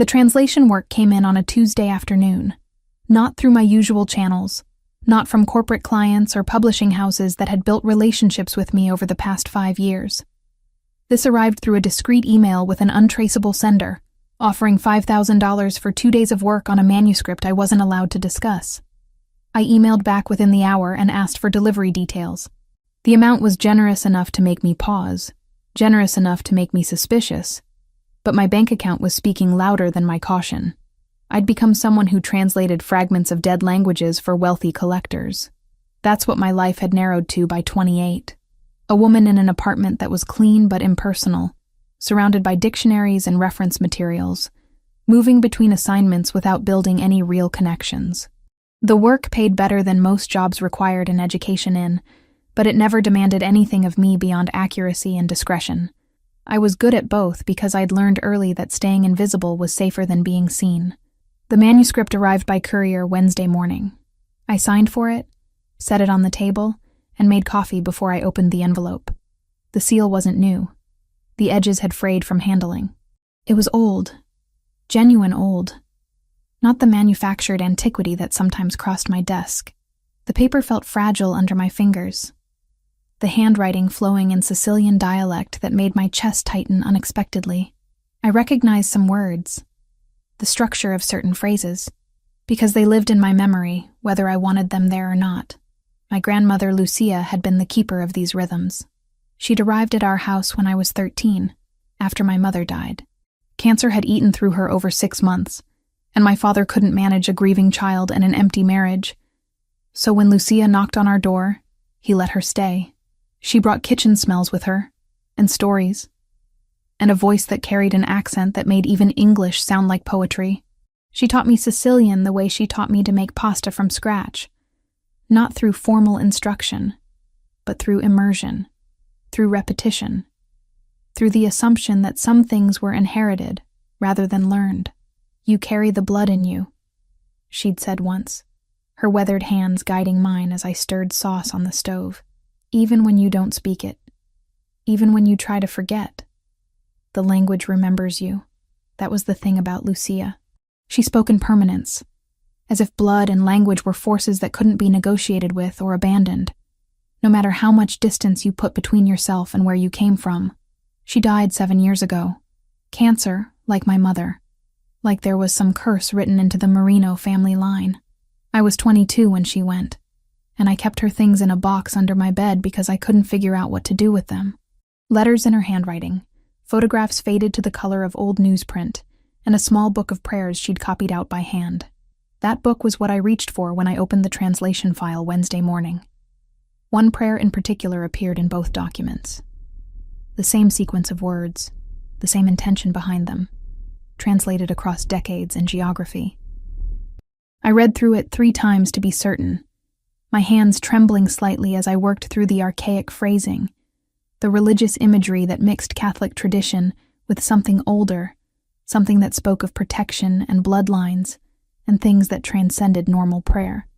The translation work came in on a Tuesday afternoon, not through my usual channels, not from corporate clients or publishing houses that had built relationships with me over the past 5 years. This arrived through a discreet email with an untraceable sender, offering $5,000 for 2 days of work on a manuscript I wasn't allowed to discuss. I emailed back within the hour and asked for delivery details. The amount was generous enough to make me pause, generous enough to make me suspicious, but my bank account was speaking louder than my caution. I'd become someone who translated fragments of dead languages for wealthy collectors. That's what my life had narrowed to by 28. A woman in an apartment that was clean but impersonal, surrounded by dictionaries and reference materials, moving between assignments without building any real connections. The work paid better than most jobs required an education in, but it never demanded anything of me beyond accuracy and discretion. I was good at both because I'd learned early that staying invisible was safer than being seen. The manuscript arrived by courier Wednesday morning. I signed for it, set it on the table, and made coffee before I opened the envelope. The seal wasn't new. The edges had frayed from handling. It was old. Genuine old. Not the manufactured antiquity that sometimes crossed my desk. The paper felt fragile under my fingers, the handwriting flowing in Sicilian dialect that made my chest tighten unexpectedly. I recognized some words, the structure of certain phrases, because they lived in my memory, whether I wanted them there or not. My grandmother Lucia had been the keeper of these rhythms. She'd arrived at our house when I was 13, after my mother died. Cancer had eaten through her over 6 months, and my father couldn't manage a grieving child and an empty marriage. So when Lucia knocked on our door, he let her stay. She brought kitchen smells with her, and stories, and a voice that carried an accent that made even English sound like poetry. She taught me Sicilian the way she taught me to make pasta from scratch, not through formal instruction, but through immersion, through repetition, through the assumption that some things were inherited rather than learned. "You carry the blood in you," she'd said once, her weathered hands guiding mine as I stirred sauce on the stove. "Even when you don't speak it, even when you try to forget, the language remembers you." That was the thing about Lucia. She spoke in permanence, as if blood and language were forces that couldn't be negotiated with or abandoned, no matter how much distance you put between yourself and where you came from. She died 7 years ago. Cancer, like my mother. Like there was some curse written into the Marino family line. I was 22 when she went, and I kept her things in a box under my bed because I couldn't figure out what to do with them. Letters in her handwriting, photographs faded to the color of old newsprint, and a small book of prayers she'd copied out by hand. That book was what I reached for when I opened the translation file Wednesday morning. One prayer in particular appeared in both documents. The same sequence of words, the same intention behind them, translated across decades and geography. I read through it 3 times to be certain, my hands trembling slightly as I worked through the archaic phrasing, the religious imagery that mixed Catholic tradition with something older, something that spoke of protection and bloodlines, and things that transcended normal prayer.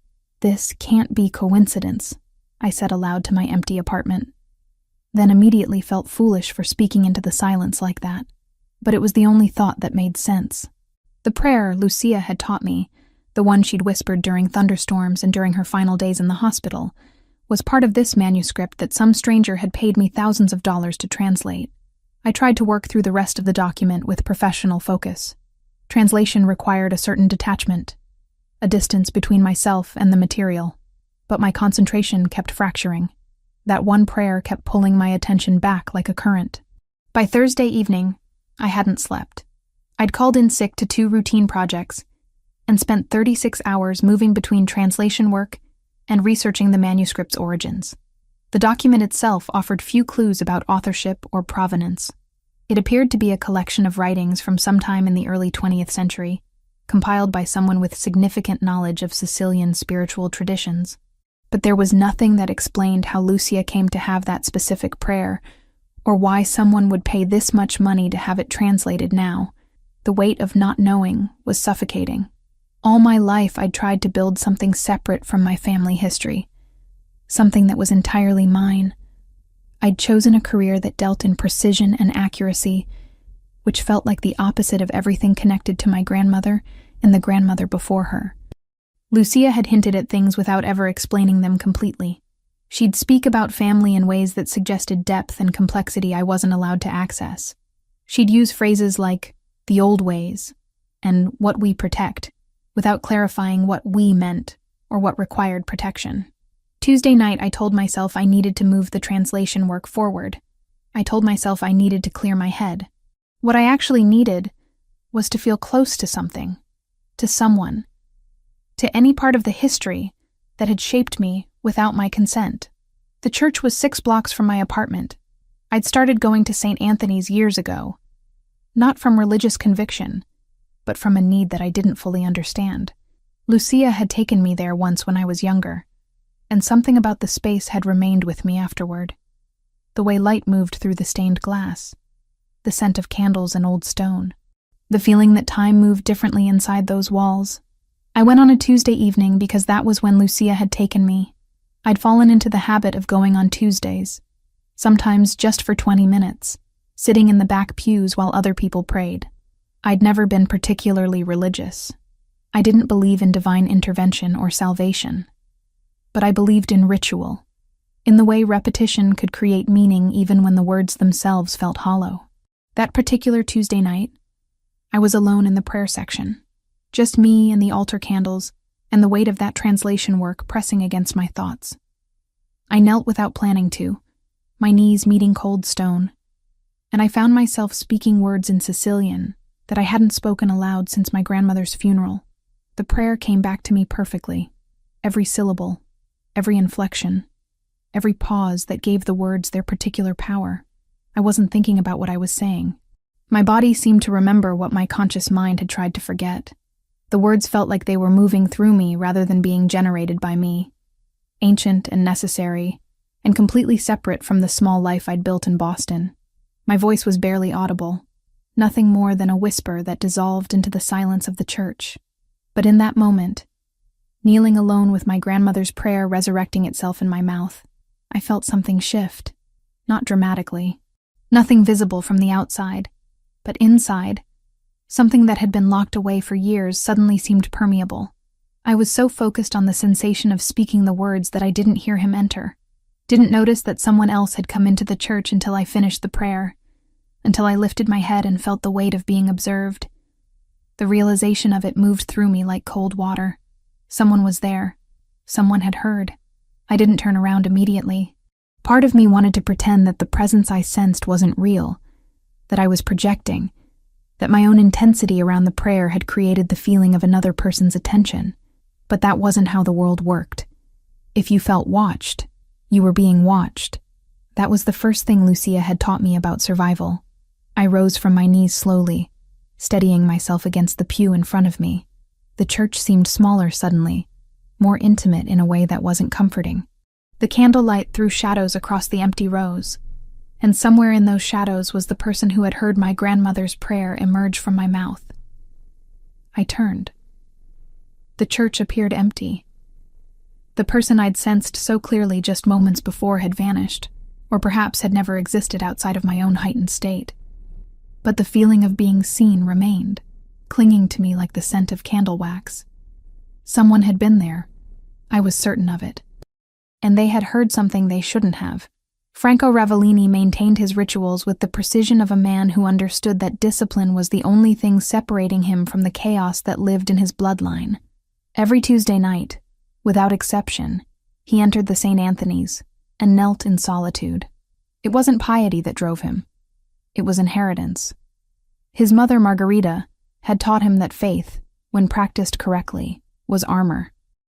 "This can't be coincidence," I said aloud to my empty apartment, then immediately felt foolish for speaking into the silence like that. But it was the only thought that made sense. The prayer Lucia had taught me, the one she'd whispered during thunderstorms and during her final days in the hospital, was part of this manuscript that some stranger had paid me thousands of dollars to translate. I tried to work through the rest of the document with professional focus. Translation required a certain detachment, a distance between myself and the material, but my concentration kept fracturing. That one prayer kept pulling my attention back like a current. By Thursday evening, I hadn't slept. I'd called in sick to 2 routine projects and spent 36 hours moving between translation work and researching the manuscript's origins. The document itself offered few clues about authorship or provenance. It appeared to be a collection of writings from sometime in the early 20th century, compiled by someone with significant knowledge of Sicilian spiritual traditions. But there was nothing that explained how Lucia came to have that specific prayer, or why someone would pay this much money to have it translated now. The weight of not knowing was suffocating. All my life I'd tried to build something separate from my family history, something that was entirely mine. I'd chosen a career that dealt in precision and accuracy, which felt like the opposite of everything connected to my grandmother and the grandmother before her. Lucia had hinted at things without ever explaining them completely. She'd speak about family in ways that suggested depth and complexity I wasn't allowed to access. She'd use phrases like, the old ways, and what we protect, without clarifying what we meant or what required protection. Tuesday night, I told myself I needed to move the translation work forward. I told myself I needed to clear my head. What I actually needed was to feel close to something, to someone, to any part of the history that had shaped me without my consent. The church was 6 blocks from my apartment. I'd started going to St. Anthony's years ago, not from religious conviction, but from a need that I didn't fully understand. Lucia had taken me there once when I was younger, and something about the space had remained with me afterward. The way light moved through the stained glass, the scent of candles and old stone, the feeling that time moved differently inside those walls. I went on a Tuesday evening because that was when Lucia had taken me. I'd fallen into the habit of going on Tuesdays, sometimes just for 20 minutes, sitting in the back pews while other people prayed. I'd never been particularly religious. I didn't believe in divine intervention or salvation. But I believed in ritual, in the way repetition could create meaning even when the words themselves felt hollow. That particular Tuesday night, I was alone in the prayer section, just me and the altar candles and the weight of that translation work pressing against my thoughts. I knelt without planning to, my knees meeting cold stone, and I found myself speaking words in Sicilian that I hadn't spoken aloud since my grandmother's funeral. The prayer came back to me perfectly, every syllable, every inflection, every pause that gave the words their particular power. I wasn't thinking about what I was saying. My body seemed to remember what my conscious mind had tried to forget. The words felt like they were moving through me rather than being generated by me, ancient and necessary, and completely separate from the small life I'd built in Boston. My voice was barely audible, nothing more than a whisper that dissolved into the silence of the church. But in that moment, kneeling alone with my grandmother's prayer resurrecting itself in my mouth, I felt something shift, not dramatically, nothing visible from the outside, but inside, something that had been locked away for years suddenly seemed permeable. I was so focused on the sensation of speaking the words that I didn't hear him enter, didn't notice that someone else had come into the church until I finished the prayer, until I lifted my head and felt the weight of being observed. The realization of it moved through me like cold water. Someone was there. Someone had heard. I didn't turn around immediately. Part of me wanted to pretend that the presence I sensed wasn't real, that I was projecting, that my own intensity around the prayer had created the feeling of another person's attention. But that wasn't how the world worked. If you felt watched, you were being watched. That was the first thing Lucia had taught me about survival. I rose from my knees slowly, steadying myself against the pew in front of me. The church seemed smaller suddenly, more intimate in a way that wasn't comforting. The candlelight threw shadows across the empty rows, and somewhere in those shadows was the person who had heard my grandmother's prayer emerge from my mouth. I turned. The church appeared empty. The person I'd sensed so clearly just moments before had vanished, or perhaps had never existed outside of my own heightened state. But the feeling of being seen remained, clinging to me like the scent of candle wax. Someone had been there. I was certain of it. And they had heard something they shouldn't have. Franco Ravellini maintained his rituals with the precision of a man who understood that discipline was the only thing separating him from the chaos that lived in his bloodline. Every Tuesday night, without exception, he entered the St. Anthony's and knelt in solitude. It wasn't piety that drove him. It was inheritance. His mother, Margarita, had taught him that faith, when practiced correctly, was armor,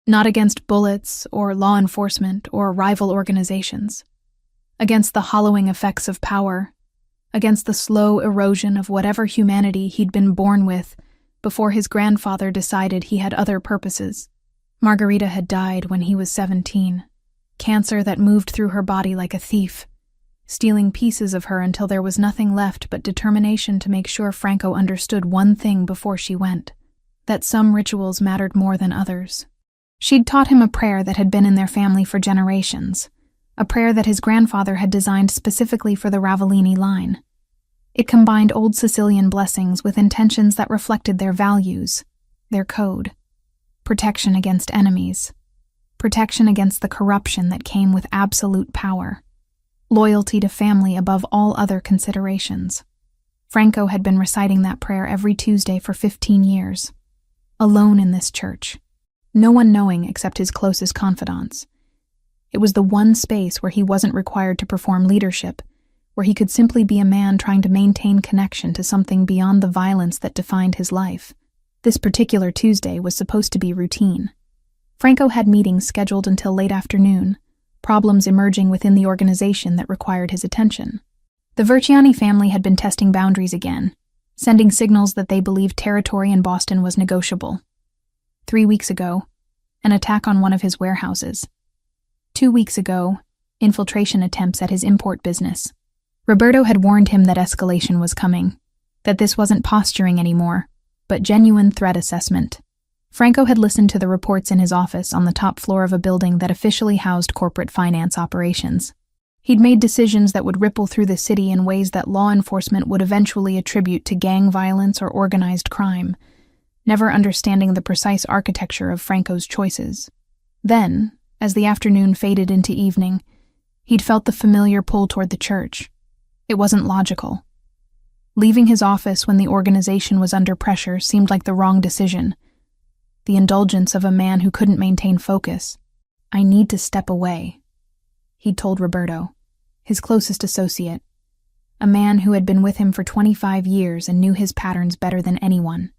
not against bullets or law enforcement or rival organizations, against the hollowing effects of power, against the slow erosion of whatever humanity he'd been born with before his grandfather decided he had other purposes. Margarita had died when he was 17, cancer that moved through her body like a thief, stealing pieces of her until there was nothing left but determination to make sure Franco understood one thing before she went, that some rituals mattered more than others. She'd taught him a prayer that had been in their family for generations, a prayer that his grandfather had designed specifically for the Ravellini line. It combined old Sicilian blessings with intentions that reflected their values, their code. Protection against enemies. Protection against the corruption that came with absolute power. Loyalty to family above all other considerations. Franco had been reciting that prayer every Tuesday for 15 years. Alone in this church. No one knowing except his closest confidants. It was the one space where he wasn't required to perform leadership, where he could simply be a man trying to maintain connection to something beyond the violence that defined his life. This particular Tuesday was supposed to be routine. Franco had meetings scheduled until late afternoon, problems emerging within the organization that required his attention. The Verciani family had been testing boundaries again, sending signals that they believed territory in Boston was negotiable. 3 weeks ago, an attack on one of his warehouses. 2 weeks ago, infiltration attempts at his import business. Roberto had warned him that escalation was coming, that this wasn't posturing anymore, but genuine threat assessment. Franco had listened to the reports in his office on the top floor of a building that officially housed corporate finance operations. He'd made decisions that would ripple through the city in ways that law enforcement would eventually attribute to gang violence or organized crime, never understanding the precise architecture of Franco's choices. Then, as the afternoon faded into evening, he'd felt the familiar pull toward the church. It wasn't logical. Leaving his office when the organization was under pressure seemed like the wrong decision. The indulgence of a man who couldn't maintain focus. "I need to step away," he'd told Roberto, his closest associate, a man who had been with him for 25 years and knew his patterns better than anyone.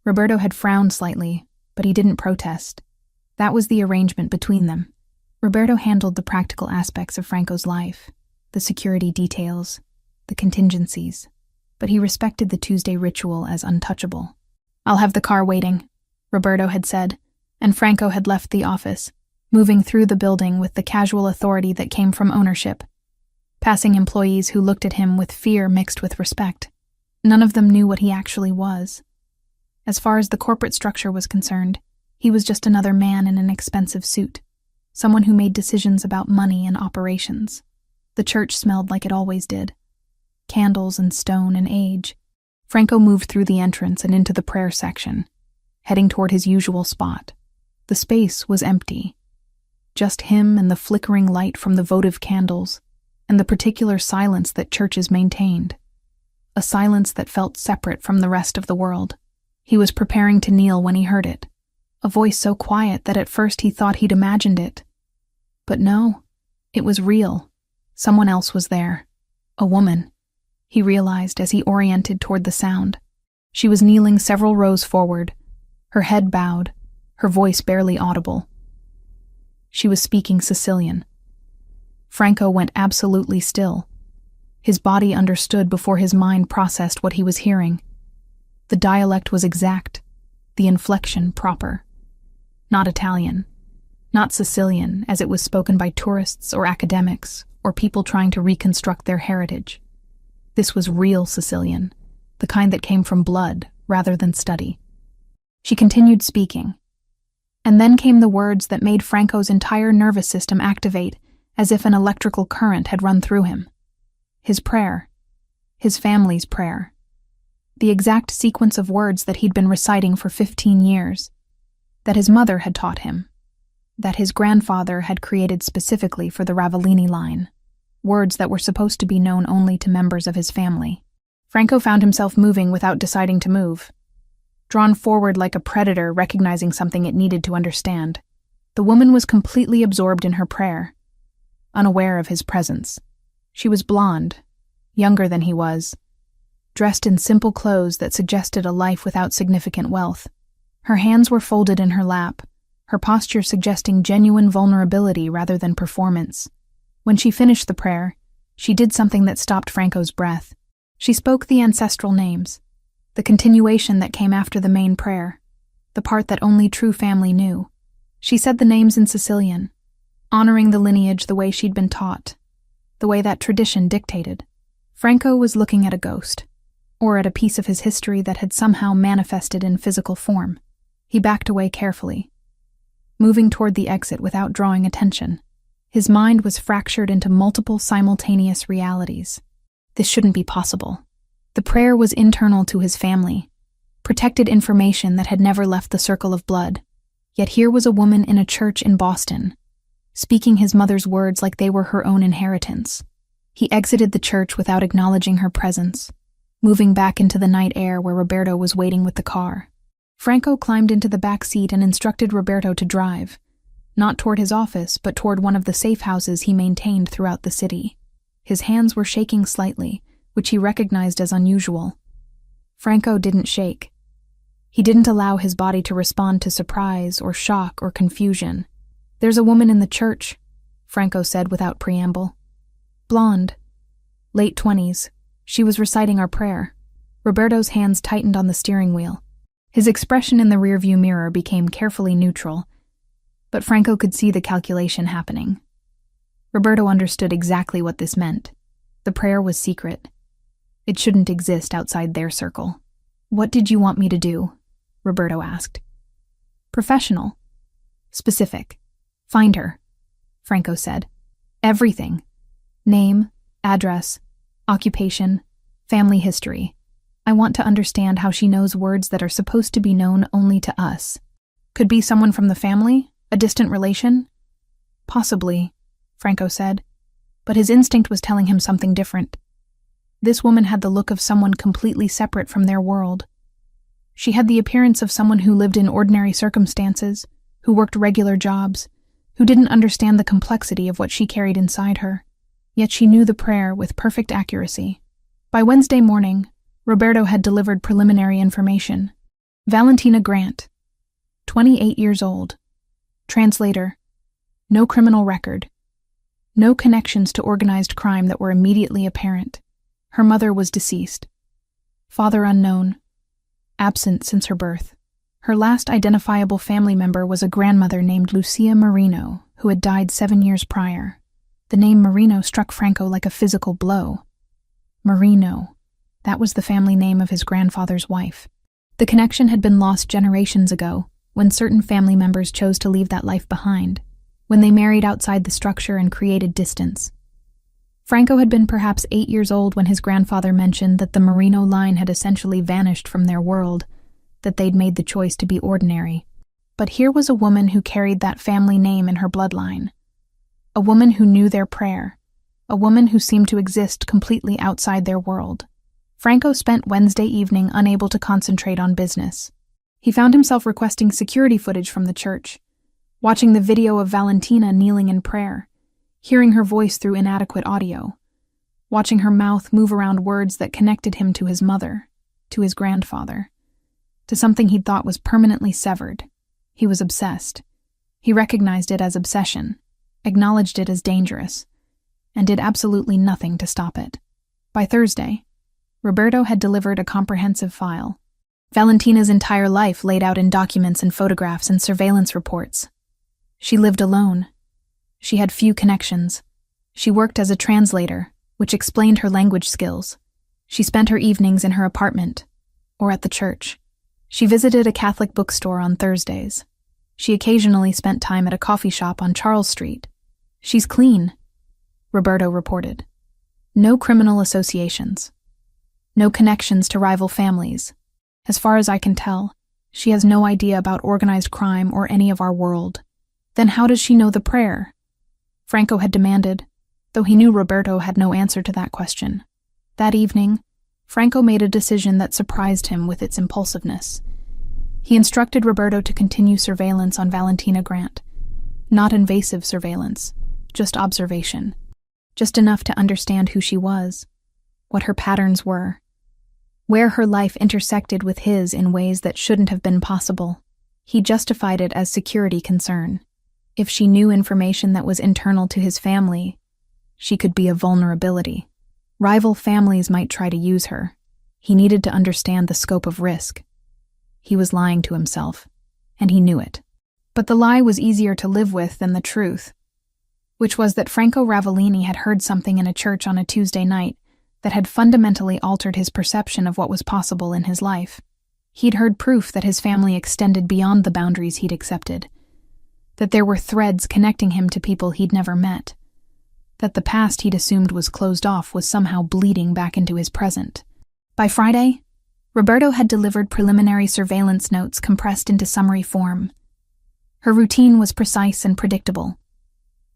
Roberto had frowned slightly, but he didn't protest. That was the arrangement between them. Roberto handled the practical aspects of Franco's life, the security details, the contingencies, but he respected the Tuesday ritual as untouchable. "I'll have the car waiting," Roberto had said, and Franco had left the office, moving through the building with the casual authority that came from ownership, passing employees who looked at him with fear mixed with respect. None of them knew what he actually was. As far as the corporate structure was concerned, he was just another man in an expensive suit, someone who made decisions about money and operations. The church smelled like it always did. Candles and stone and age. Franco moved through the entrance and into the prayer section, heading toward his usual spot. The space was empty. Just him and the flickering light from the votive candles, and the particular silence that churches maintained. A silence that felt separate from the rest of the world. He was preparing to kneel when he heard it. A voice so quiet that at first he thought he'd imagined it. But no, it was real. Someone else was there. A woman. He realized as he oriented toward the sound. She was kneeling several rows forward, her head bowed, her voice barely audible. She was speaking Sicilian. Franco went absolutely still. His body understood before his mind processed what he was hearing. The dialect was exact, the inflection proper. Not Italian, not Sicilian as it was spoken by tourists or academics or people trying to reconstruct their heritage. This was real Sicilian, the kind that came from blood rather than study. She continued speaking, and then came the words that made Franco's entire nervous system activate as if an electrical current had run through him. His prayer, his family's prayer, the exact sequence of words that he'd been reciting for 15 years, that his mother had taught him, that his grandfather had created specifically for the Ravellini line, words that were supposed to be known only to members of his family. Franco found himself moving without deciding to move, drawn forward like a predator recognizing something it needed to understand. The woman was completely absorbed in her prayer, unaware of his presence. She was blonde, younger than he was, dressed in simple clothes that suggested a life without significant wealth. Her hands were folded in her lap, her posture suggesting genuine vulnerability rather than performance. When she finished the prayer, she did something that stopped Franco's breath. She spoke the ancestral names, the continuation that came after the main prayer, the part that only true family knew. She said the names in Sicilian, honoring the lineage the way she'd been taught, the way that tradition dictated. Franco was looking at a ghost, or at a piece of his history that had somehow manifested in physical form. He backed away carefully, moving toward the exit without drawing attention. His mind was fractured into multiple simultaneous realities. This shouldn't be possible. The prayer was internal to his family, protected information that had never left the circle of blood. Yet here was a woman in a church in Boston, speaking his mother's words like they were her own inheritance. He exited the church without acknowledging her presence, moving back into the night air where Roberto was waiting with the car. Franco climbed into the back seat and instructed Roberto to drive, not toward his office, but toward one of the safe houses he maintained throughout the city. His hands were shaking slightly, which he recognized as unusual. Franco didn't shake. He didn't allow his body to respond to surprise or shock or confusion. "There's a woman in the church," Franco said without preamble. "Blonde. Late 20s. She was reciting our prayer." Roberto's hands tightened on the steering wheel. His expression in the rearview mirror became carefully neutral, but Franco could see the calculation happening. Roberto understood exactly what this meant. The prayer was secret. It shouldn't exist outside their circle. "What did you want me to do?" Roberto asked. "Professional. Specific. Find her," Franco said. "Everything. Name, address, occupation, family history. I want to understand how she knows words that are supposed to be known only to us. Could be someone from the family, a distant relation?" "Possibly," Franco said, but his instinct was telling him something different. This woman had the look of someone completely separate from their world. She had the appearance of someone who lived in ordinary circumstances, who worked regular jobs, who didn't understand the complexity of what she carried inside her. Yet she knew the prayer with perfect accuracy. By Wednesday morning, Roberto had delivered preliminary information. Valentina Grant, 28 years old. Translator. No criminal record. No connections to organized crime that were immediately apparent. Her mother was deceased. Father unknown. Absent since her birth. Her last identifiable family member was a grandmother named Lucia Marino, who had died 7 years prior. The name Marino struck Franco like a physical blow. Marino. That was the family name of his grandfather's wife. The connection had been lost generations ago, when certain family members chose to leave that life behind, when they married outside the structure and created distance. Franco had been perhaps 8 years old when his grandfather mentioned that the Marino line had essentially vanished from their world, that they'd made the choice to be ordinary. But here was a woman who carried that family name in her bloodline. A woman who knew their prayer. A woman who seemed to exist completely outside their world. Franco spent Wednesday evening unable to concentrate on business. He found himself requesting security footage from the church, watching the video of Valentina kneeling in prayer, hearing her voice through inadequate audio, watching her mouth move around words that connected him to his mother, to his grandfather, to something he'd thought was permanently severed. He was obsessed. He recognized it as obsession, acknowledged it as dangerous, and did absolutely nothing to stop it. By Thursday, Roberto had delivered a comprehensive file. Valentina's entire life laid out in documents and photographs and surveillance reports. She lived alone. She had few connections. She worked as a translator, which explained her language skills. She spent her evenings in her apartment, or at the church. She visited a Catholic bookstore on Thursdays. She occasionally spent time at a coffee shop on Charles Street. "She's clean," Roberto reported. "No criminal associations. No connections to rival families. As far as I can tell, she has no idea about organized crime or any of our world. Then how does she know the prayer?" Franco had demanded, though he knew Roberto had no answer to that question. That evening, Franco made a decision that surprised him with its impulsiveness. He instructed Roberto to continue surveillance on Valentina Grant. Not invasive surveillance, just observation. Just enough to understand who she was, what her patterns were, where her life intersected with his in ways that shouldn't have been possible. He justified it as security concern. If she knew information that was internal to his family, she could be a vulnerability. Rival families might try to use her. He needed to understand the scope of risk. He was lying to himself, and he knew it. But the lie was easier to live with than the truth, which was that Franco Ravellini had heard something in a church on a Tuesday night that had fundamentally altered his perception of what was possible in his life. He'd heard proof that his family extended beyond the boundaries he'd accepted, that there were threads connecting him to people he'd never met, that the past he'd assumed was closed off was somehow bleeding back into his present. By Friday, Roberto had delivered preliminary surveillance notes compressed into summary form. Her routine was precise and predictable.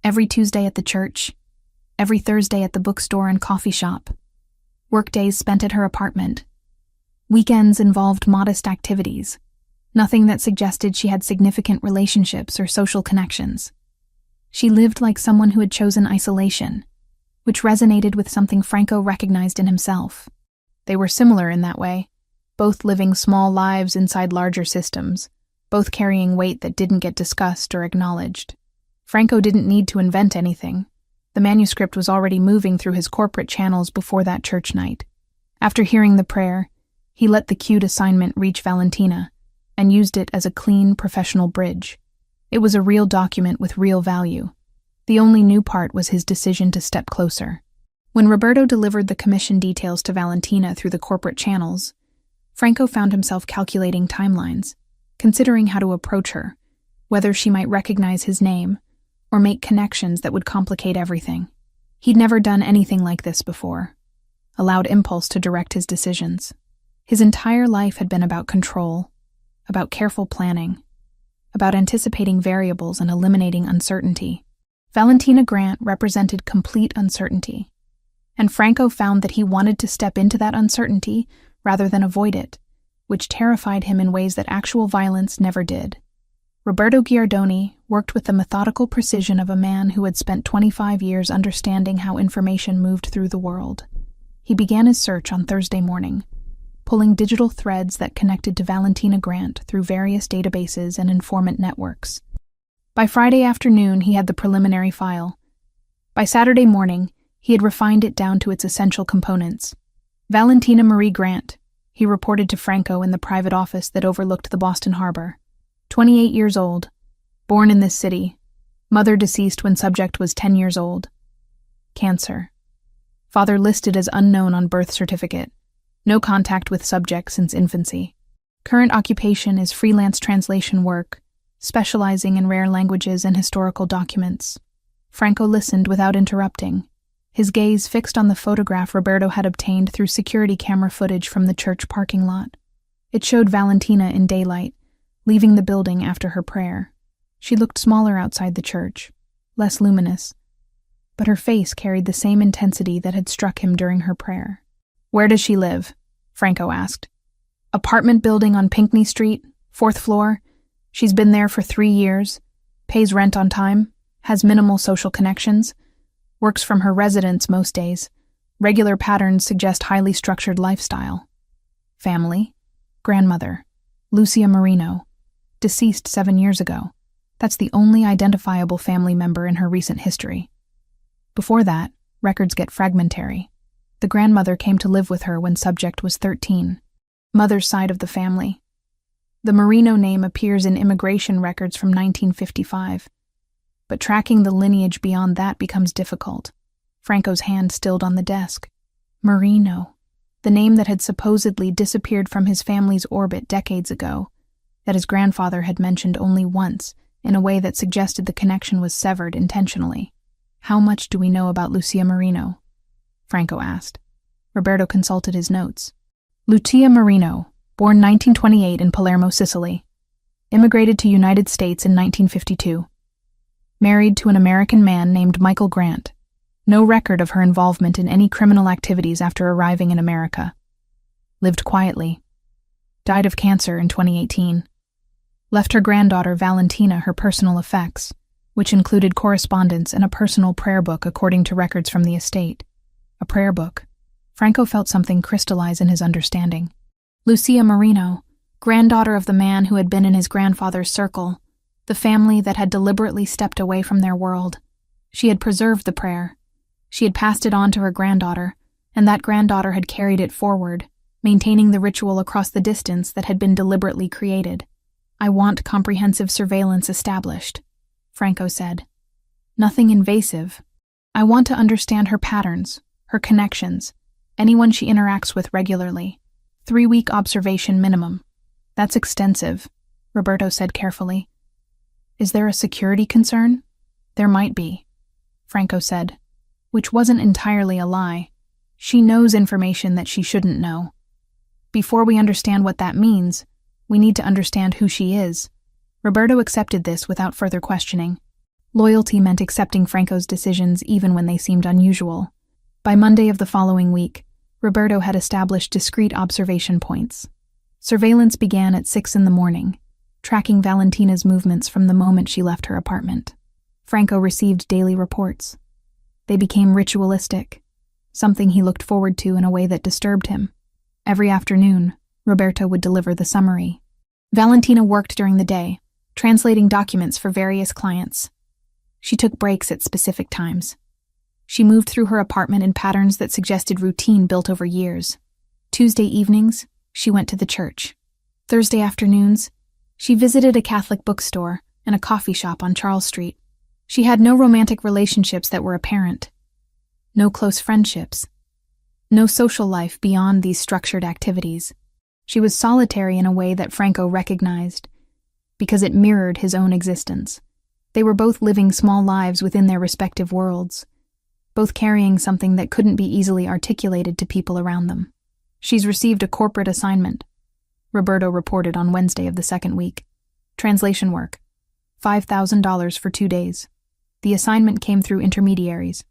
Every Tuesday at the church, every Thursday at the bookstore and coffee shop. Workdays spent at her apartment. Weekends involved modest activities, nothing that suggested she had significant relationships or social connections. She lived like someone who had chosen isolation, which resonated with something Franco recognized in himself. They were similar in that way, both living small lives inside larger systems, both carrying weight that didn't get discussed or acknowledged. Franco didn't need to invent anything. The manuscript was already moving through his corporate channels before that church night. After hearing the prayer, he let the cued assignment reach Valentina and used it as a clean, professional bridge. It was a real document with real value. The only new part was his decision to step closer. When Roberto delivered the commission details to Valentina through the corporate channels, Franco found himself calculating timelines, considering how to approach her, whether she might recognize his name, or make connections that would complicate everything. He'd never done anything like this before, allowed impulse to direct his decisions. His entire life had been about control, about careful planning, about anticipating variables and eliminating uncertainty. Valentina Grant represented complete uncertainty, and Franco found that he wanted to step into that uncertainty rather than avoid it, which terrified him in ways that actual violence never did. Roberto Giardoni worked with the methodical precision of a man who had spent 25 years understanding how information moved through the world. He began his search on Thursday morning, pulling digital threads that connected to Valentina Grant through various databases and informant networks. By Friday afternoon, he had the preliminary file. By Saturday morning, he had refined it down to its essential components. Valentina Marie Grant, he reported to Franco in the private office that overlooked the Boston Harbor. 28 years old, born in this city, mother deceased when subject was 10 years old. Cancer. Father listed as unknown on birth certificate. No contact with subject since infancy. Current occupation is freelance translation work, specializing in rare languages and historical documents. Franco listened without interrupting, his gaze fixed on the photograph Roberto had obtained through security camera footage from the church parking lot. It showed Valentina in daylight, leaving the building after her prayer. She looked smaller outside the church, less luminous, but her face carried the same intensity that had struck him during her prayer. "Where does she live?" Franco asked. "Apartment building on Pinckney Street, 4th floor. She's been there for 3 years, pays rent on time, has minimal social connections, works from her residence most days. Regular patterns suggest highly structured lifestyle. Family: grandmother, Lucia Marino, deceased 7 years ago. That's the only identifiable family member in her recent history. Before that, records get fragmentary. The grandmother came to live with her when subject was 13. Mother's side of the family. The Marino name appears in immigration records from 1955, but tracking the lineage beyond that becomes difficult. Franco's hand stilled on the desk. Marino, the name that had supposedly disappeared from his family's orbit decades ago, that his grandfather had mentioned only once, in a way that suggested the connection was severed intentionally. "How much do we know about Lucia Marino?" Franco asked. Roberto consulted his notes. Lucia Marino, born 1928 in Palermo, Sicily. Immigrated to United States in 1952. Married to an American man named Michael Grant. No record of her involvement in any criminal activities after arriving in America. Lived quietly. Died of cancer in 2018. Left her granddaughter Valentina her personal effects, which included correspondence and a personal prayer book according to records from the estate. A prayer book. Franco felt something crystallize in his understanding. Lucia Marino, granddaughter of the man who had been in his grandfather's circle, the family that had deliberately stepped away from their world. She had preserved the prayer. She had passed it on to her granddaughter, and that granddaughter had carried it forward, maintaining the ritual across the distance that had been deliberately created. "I want comprehensive surveillance established," Franco said. "Nothing invasive. I want to understand her patterns, her connections, anyone she interacts with regularly. 3-week observation minimum." "That's extensive," Roberto said carefully. "Is there a security concern?" "There might be," Franco said, which wasn't entirely a lie. She knows information that she shouldn't know. Before we understand what that means, we need to understand who she is. Roberto accepted this without further questioning. Loyalty meant accepting Franco's decisions even when they seemed unusual. By Monday of the following week, Roberto had established discrete observation points. Surveillance began at 6 a.m, tracking Valentina's movements from the moment she left her apartment. Franco received daily reports. They became ritualistic, something he looked forward to in a way that disturbed him. Every afternoon, Roberto would deliver the summary. Valentina worked during the day, translating documents for various clients. She took breaks at specific times. She moved through her apartment in patterns that suggested routine built over years. Tuesday evenings, she went to the church. Thursday afternoons, she visited a Catholic bookstore and a coffee shop on Charles Street. She had no romantic relationships that were apparent. No close friendships. No social life beyond these structured activities. She was solitary in a way that Franco recognized, because it mirrored his own existence. They were both living small lives within their respective worlds, both carrying something that couldn't be easily articulated to people around them. She's received a corporate assignment, Roberto reported on Wednesday of the second week. Translation work. $5,000 for 2 days. The assignment came through intermediaries,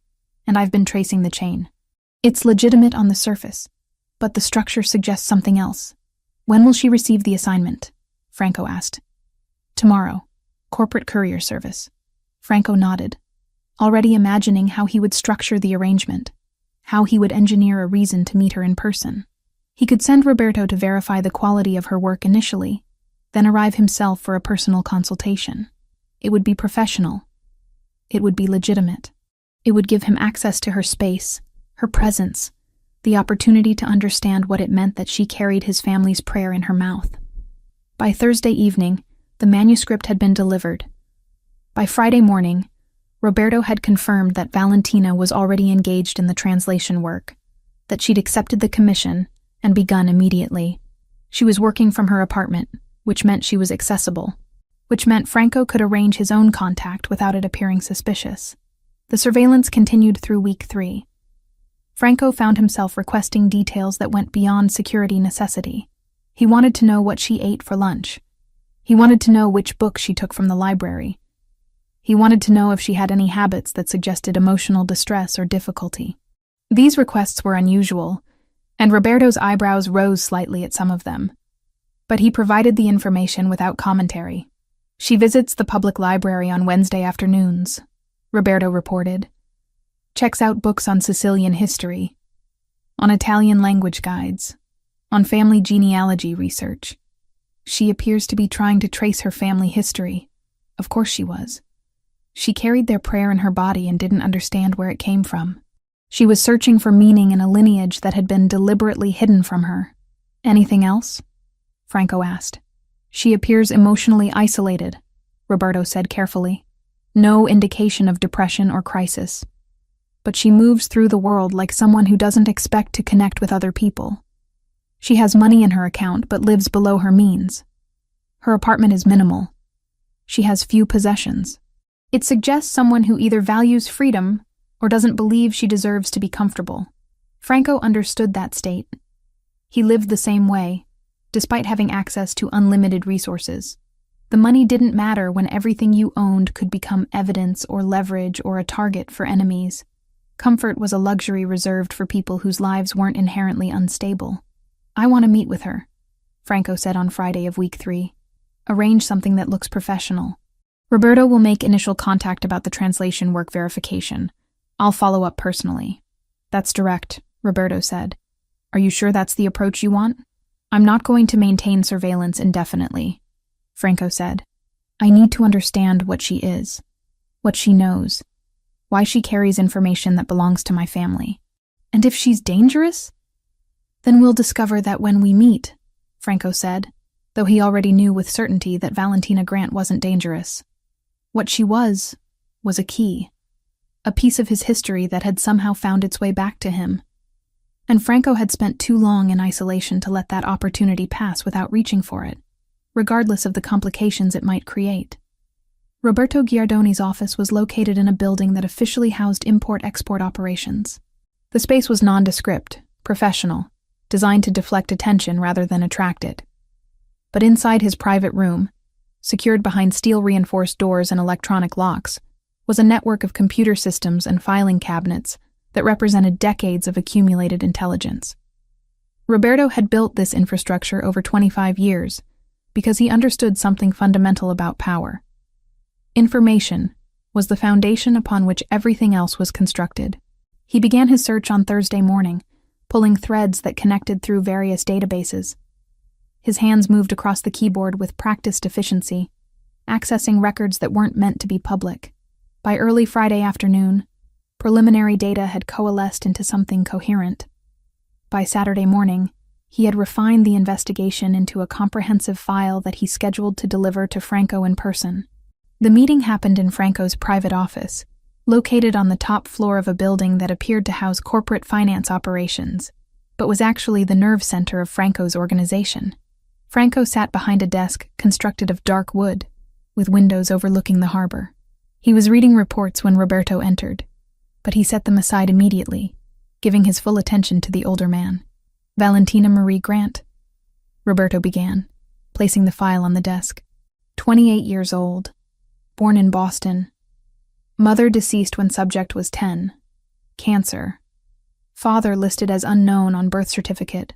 and I've been tracing the chain. It's legitimate on the surface, but the structure suggests something else. When will she receive the assignment? Franco asked. Tomorrow. Corporate courier service. Franco nodded, already imagining how he would structure the arrangement, how he would engineer a reason to meet her in person. He could send Roberto to verify the quality of her work initially, then arrive himself for a personal consultation. It would be professional. It would be legitimate. It would give him access to her space, her presence, the opportunity to understand what it meant that she carried his family's prayer in her mouth. By Thursday evening, the manuscript had been delivered. By Friday morning, Roberto had confirmed that Valentina was already engaged in the translation work, that she'd accepted the commission and begun immediately. She was working from her apartment, which meant she was accessible, which meant Franco could arrange his own contact without it appearing suspicious. The surveillance continued through week 3. Franco found himself requesting details that went beyond security necessity. He wanted to know what she ate for lunch. He wanted to know which book she took from the library. He wanted to know if she had any habits that suggested emotional distress or difficulty. These requests were unusual, and Roberto's eyebrows rose slightly at some of them. But he provided the information without commentary. She visits the public library on Wednesday afternoons, Roberto reported. Checks out books on Sicilian history, on Italian language guides, on family genealogy research. She appears to be trying to trace her family history. Of course she was. She carried their prayer in her body and didn't understand where it came from. She was searching for meaning in a lineage that had been deliberately hidden from her. Anything else? Franco asked. She appears emotionally isolated, Roberto said carefully. No indication of depression or crisis. But she moves through the world like someone who doesn't expect to connect with other people. She has money in her account but lives below her means. Her apartment is minimal. She has few possessions. It suggests someone who either values freedom or doesn't believe she deserves to be comfortable. Franco understood that state. He lived the same way, despite having access to unlimited resources. The money didn't matter when everything you owned could become evidence or leverage or a target for enemies. Comfort was a luxury reserved for people whose lives weren't inherently unstable. I want to meet with her, Franco said on Friday of week 3. Arrange something that looks professional. Roberto will make initial contact about the translation work verification. I'll follow up personally. That's direct, Roberto said. Are you sure that's the approach you want? I'm not going to maintain surveillance indefinitely, Franco said. I need to understand what she is, what she knows, why she carries information that belongs to my family. And if she's dangerous? Then we'll discover that when we meet, Franco said, though he already knew with certainty that Valentina Grant wasn't dangerous. What she was a key, a piece of his history that had somehow found its way back to him. And Franco had spent too long in isolation to let that opportunity pass without reaching for it, regardless of the complications it might create. Roberto Giardoni's office was located in a building that officially housed import-export operations. The space was nondescript, professional. designed to deflect attention rather than attract it. But inside his private room, secured behind steel-reinforced doors and electronic locks, was a network of computer systems and filing cabinets that represented decades of accumulated intelligence. Roberto had built this infrastructure over 25 years because he understood something fundamental about power. Information was the foundation upon which everything else was constructed. He began his search on Thursday morning, pulling threads that connected through various databases. His hands moved across the keyboard with practiced efficiency, accessing records that weren't meant to be public. By early Friday afternoon, preliminary data had coalesced into something coherent. By Saturday morning, he had refined the investigation into a comprehensive file that he scheduled to deliver to Franco in person. The meeting happened in Franco's private office, located on the top floor of a building that appeared to house corporate finance operations, but was actually the nerve center of Franco's organization. Franco sat behind a desk constructed of dark wood, with windows overlooking the harbor. He was reading reports when Roberto entered, but he set them aside immediately, giving his full attention to the older man. Valentina Marie Grant, Roberto began, placing the file on the desk. 28 years old, born in Boston. Mother deceased when subject was 10. Cancer. Father listed as unknown on birth certificate.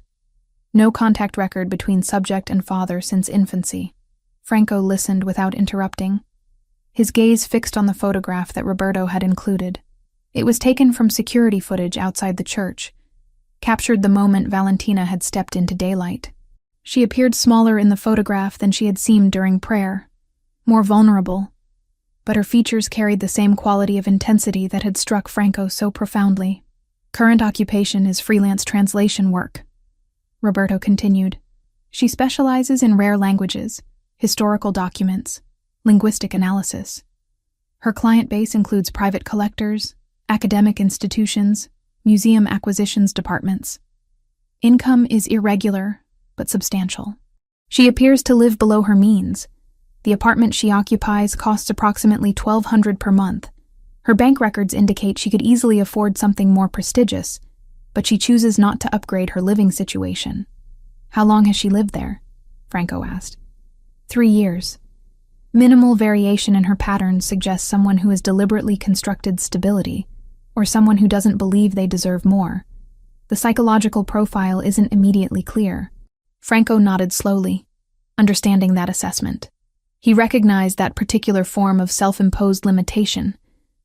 No contact record between subject and father since infancy. Franco listened without interrupting, his gaze fixed on the photograph that Roberto had included. It was taken from security footage outside the church, captured the moment Valentina had stepped into daylight. She appeared smaller in the photograph than she had seemed during prayer, more vulnerable, but her features carried the same quality of intensity that had struck Franco so profoundly. Current occupation is freelance translation work, Roberto continued. She specializes in rare languages, historical documents, linguistic analysis. Her client base includes private collectors, academic institutions, museum acquisitions departments. Income is irregular, but substantial. She appears to live below her means. The apartment she occupies costs approximately $1,200 per month. Her bank records indicate she could easily afford something more prestigious, but she chooses not to upgrade her living situation. How long has she lived there? Franco asked. 3 years. Minimal variation in her patterns suggests someone who has deliberately constructed stability, or someone who doesn't believe they deserve more. The psychological profile isn't immediately clear. Franco nodded slowly, understanding that assessment. He recognized that particular form of self-imposed limitation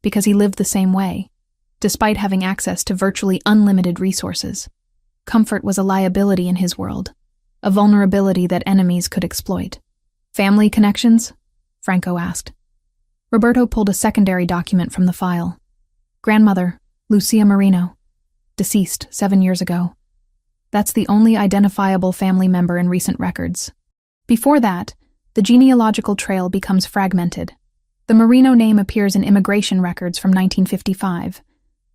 because he lived the same way, despite having access to virtually unlimited resources. Comfort was a liability in his world, a vulnerability that enemies could exploit. Family connections? Franco asked. Roberto pulled a secondary document from the file. Grandmother, Lucia Marino, deceased 7 years ago. That's the only identifiable family member in recent records. Before that, the genealogical trail becomes fragmented. The Marino name appears in immigration records from 1955,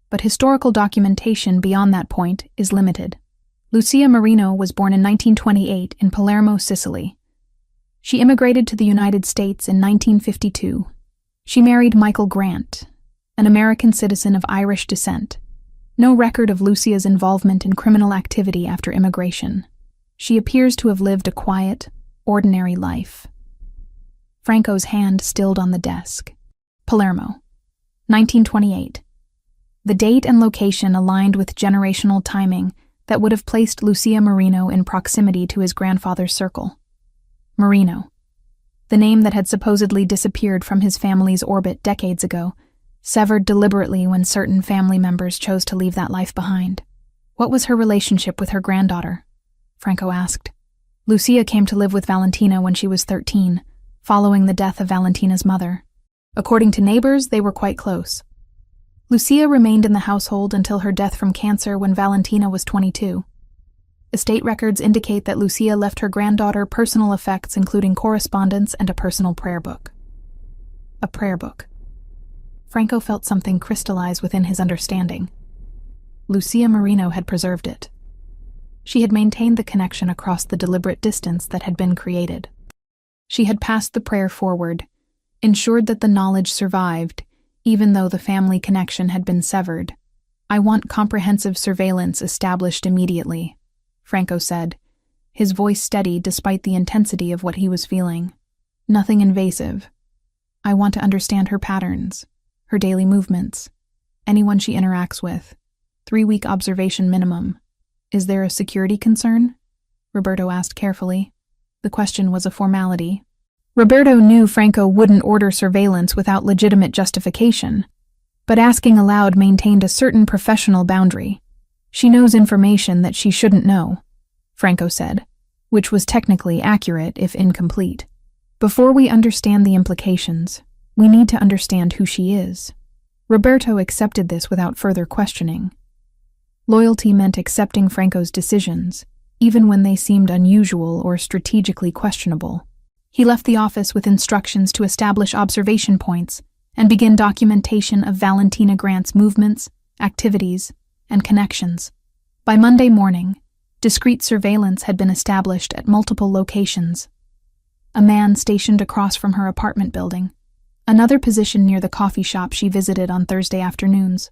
but historical documentation beyond that point is limited. Lucia Marino was born in 1928 in Palermo, Sicily. She immigrated to the United States in 1952. She married Michael Grant, an American citizen of Irish descent. No record of Lucia's involvement in criminal activity after immigration. She appears to have lived a quiet, ordinary life. Franco's hand stilled on the desk. Palermo, 1928. The date and location aligned with generational timing that would have placed Lucia Marino in proximity to his grandfather's circle. Marino, the name that had supposedly disappeared from his family's orbit decades ago, severed deliberately when certain family members chose to leave that life behind. What was her relationship with her granddaughter? Franco asked. Lucia came to live with Valentina when she was 13, following the death of Valentina's mother. According to neighbors, they were quite close. Lucia remained in the household until her death from cancer when Valentina was 22. Estate records indicate that Lucia left her granddaughter personal effects including correspondence and a personal prayer book. A prayer book. Franco felt something crystallize within his understanding. Lucia Marino had preserved it. She had maintained the connection across the deliberate distance that had been created. She had passed the prayer forward, ensured that the knowledge survived, even though the family connection had been severed. I want comprehensive surveillance established immediately, Franco said, his voice steady despite the intensity of what he was feeling. Nothing invasive. I want to understand her patterns, her daily movements, anyone she interacts with. 3-week observation minimum. Is there a security concern? Roberto asked carefully. The question was a formality. Roberto knew Franco wouldn't order surveillance without legitimate justification, but asking aloud maintained a certain professional boundary. She knows information that she shouldn't know, Franco said, which was technically accurate if incomplete. Before we understand the implications, we need to understand who she is. Roberto accepted this without further questioning. Loyalty meant accepting Franco's decisions, even when they seemed unusual or strategically questionable. He left the office with instructions to establish observation points and begin documentation of Valentina Grant's movements, activities, and connections. By Monday morning, discreet surveillance had been established at multiple locations. A man stationed across from her apartment building, another position near the coffee shop she visited on Thursday afternoons,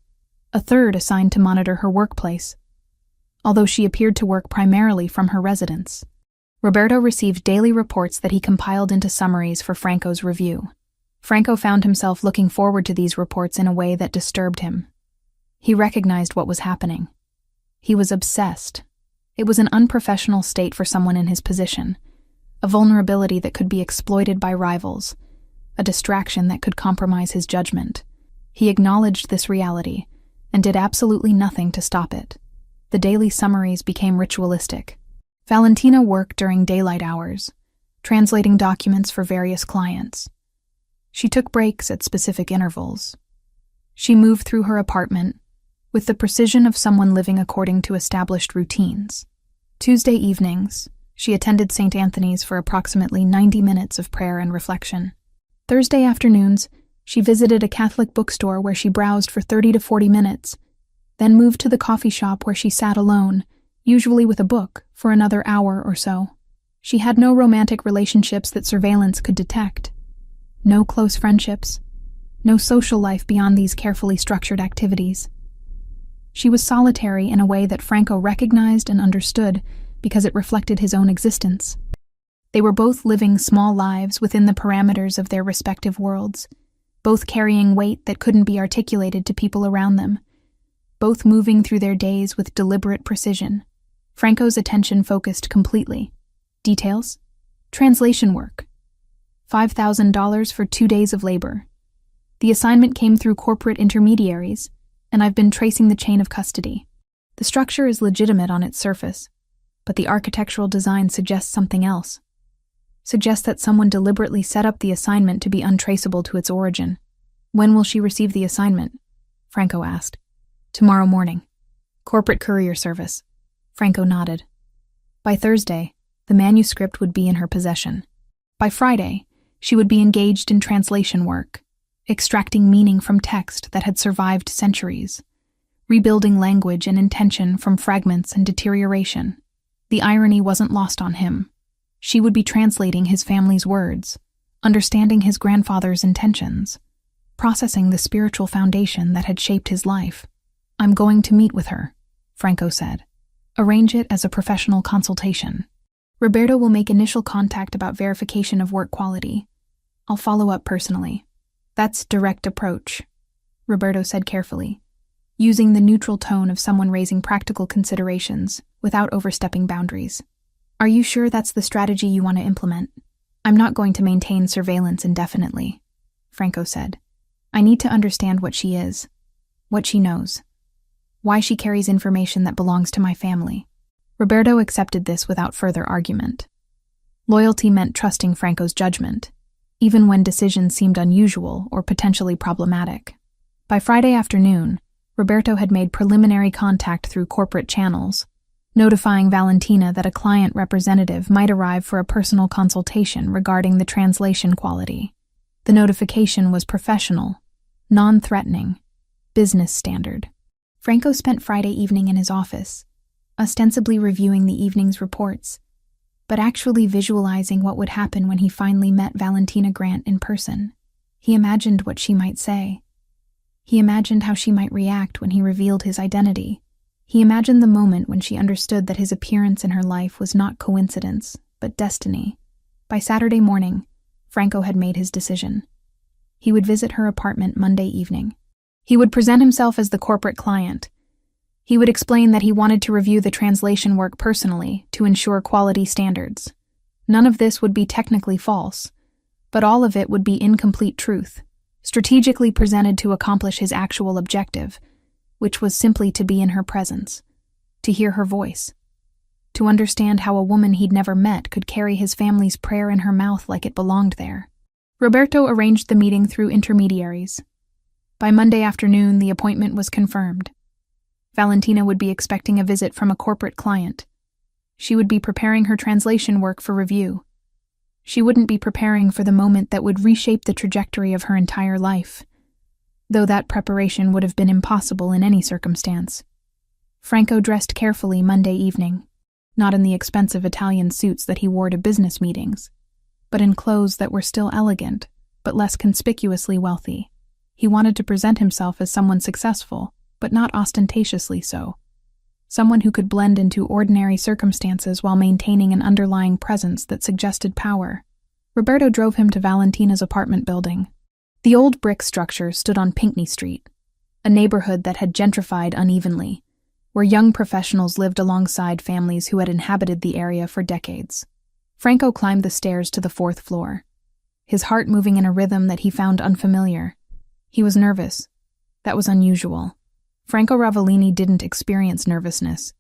a third assigned to monitor her workplace, although she appeared to work primarily from her residence. Roberto received daily reports that he compiled into summaries for Franco's review. Franco found himself looking forward to these reports in a way that disturbed him. He recognized what was happening. He was obsessed. It was an unprofessional state for someone in his position, a vulnerability that could be exploited by rivals, a distraction that could compromise his judgment. He acknowledged this reality and did absolutely nothing to stop it. The daily summaries became ritualistic. Valentina worked during daylight hours, translating documents for various clients. She took breaks at specific intervals. She moved through her apartment with the precision of someone living according to established routines. Tuesday evenings, she attended St. Anthony's for approximately 90 minutes of prayer and reflection. Thursday afternoons, she visited a Catholic bookstore where she browsed for 30 to 40 minutes, then moved to the coffee shop where she sat alone, usually with a book, for another hour or so. She had no romantic relationships that surveillance could detect. No close friendships. No social life beyond these carefully structured activities. She was solitary in a way that Franco recognized and understood because it reflected his own existence. They were both living small lives within the parameters of their respective worlds, both carrying weight that couldn't be articulated to people around them, both moving through their days with deliberate precision. Franco's attention focused completely. Details? Translation work. $5,000 for 2 days of labor. The assignment came through corporate intermediaries, and I've been tracing the chain of custody. The structure is legitimate on its surface, but the architectural design suggests something else. Suggests that someone deliberately set up the assignment to be untraceable to its origin. When will she receive the assignment? Franco asked. Tomorrow morning. Corporate courier service. Franco nodded. By Thursday, the manuscript would be in her possession. By Friday, she would be engaged in translation work, extracting meaning from text that had survived centuries, rebuilding language and intention from fragments and deterioration. The irony wasn't lost on him. She would be translating his family's words, understanding his grandfather's intentions, processing the spiritual foundation that had shaped his life. I'm going to meet with her, Franco said. Arrange it as a professional consultation. Roberto will make initial contact about verification of work quality. I'll follow up personally. That's direct approach, Roberto said carefully, using the neutral tone of someone raising practical considerations without overstepping boundaries. Are you sure that's the strategy you want to implement? I'm not going to maintain surveillance indefinitely, Franco said. I need to understand what she is, what she knows, why she carries information that belongs to my family. Roberto accepted this without further argument. Loyalty meant trusting Franco's judgment, even when decisions seemed unusual or potentially problematic. By Friday afternoon, Roberto had made preliminary contact through corporate channels, notifying Valentina that a client representative might arrive for a personal consultation regarding the translation quality. The notification was professional, non-threatening, business standard. Franco spent Friday evening in his office, ostensibly reviewing the evening's reports, but actually visualizing what would happen when he finally met Valentina Grant in person. He imagined what she might say. He imagined how she might react when he revealed his identity. He imagined the moment when she understood that his appearance in her life was not coincidence, but destiny. By Saturday morning, Franco had made his decision. He would visit her apartment Monday evening. He would present himself as the corporate client. He would explain that he wanted to review the translation work personally to ensure quality standards. None of this would be technically false, but all of it would be incomplete truth, strategically presented to accomplish his actual objective, which was simply to be in her presence, to hear her voice, to understand how a woman he'd never met could carry his family's prayer in her mouth like it belonged there. Roberto arranged the meeting through intermediaries. By Monday afternoon, the appointment was confirmed. Valentina would be expecting a visit from a corporate client. She would be preparing her translation work for review. She wouldn't be preparing for the moment that would reshape the trajectory of her entire life, though that preparation would have been impossible in any circumstance. Franco dressed carefully Monday evening, not in the expensive Italian suits that he wore to business meetings, but in clothes that were still elegant, but less conspicuously wealthy. He wanted to present himself as someone successful, but not ostentatiously so. Someone who could blend into ordinary circumstances while maintaining an underlying presence that suggested power. Roberto drove him to Valentina's apartment building. The old brick structure stood on Pinckney Street, a neighborhood that had gentrified unevenly, where young professionals lived alongside families who had inhabited the area for decades. Franco climbed the stairs to the 4th floor, his heart moving in a rhythm that he found unfamiliar. He was nervous. That was unusual. Franco Ravellini didn't experience nervousness.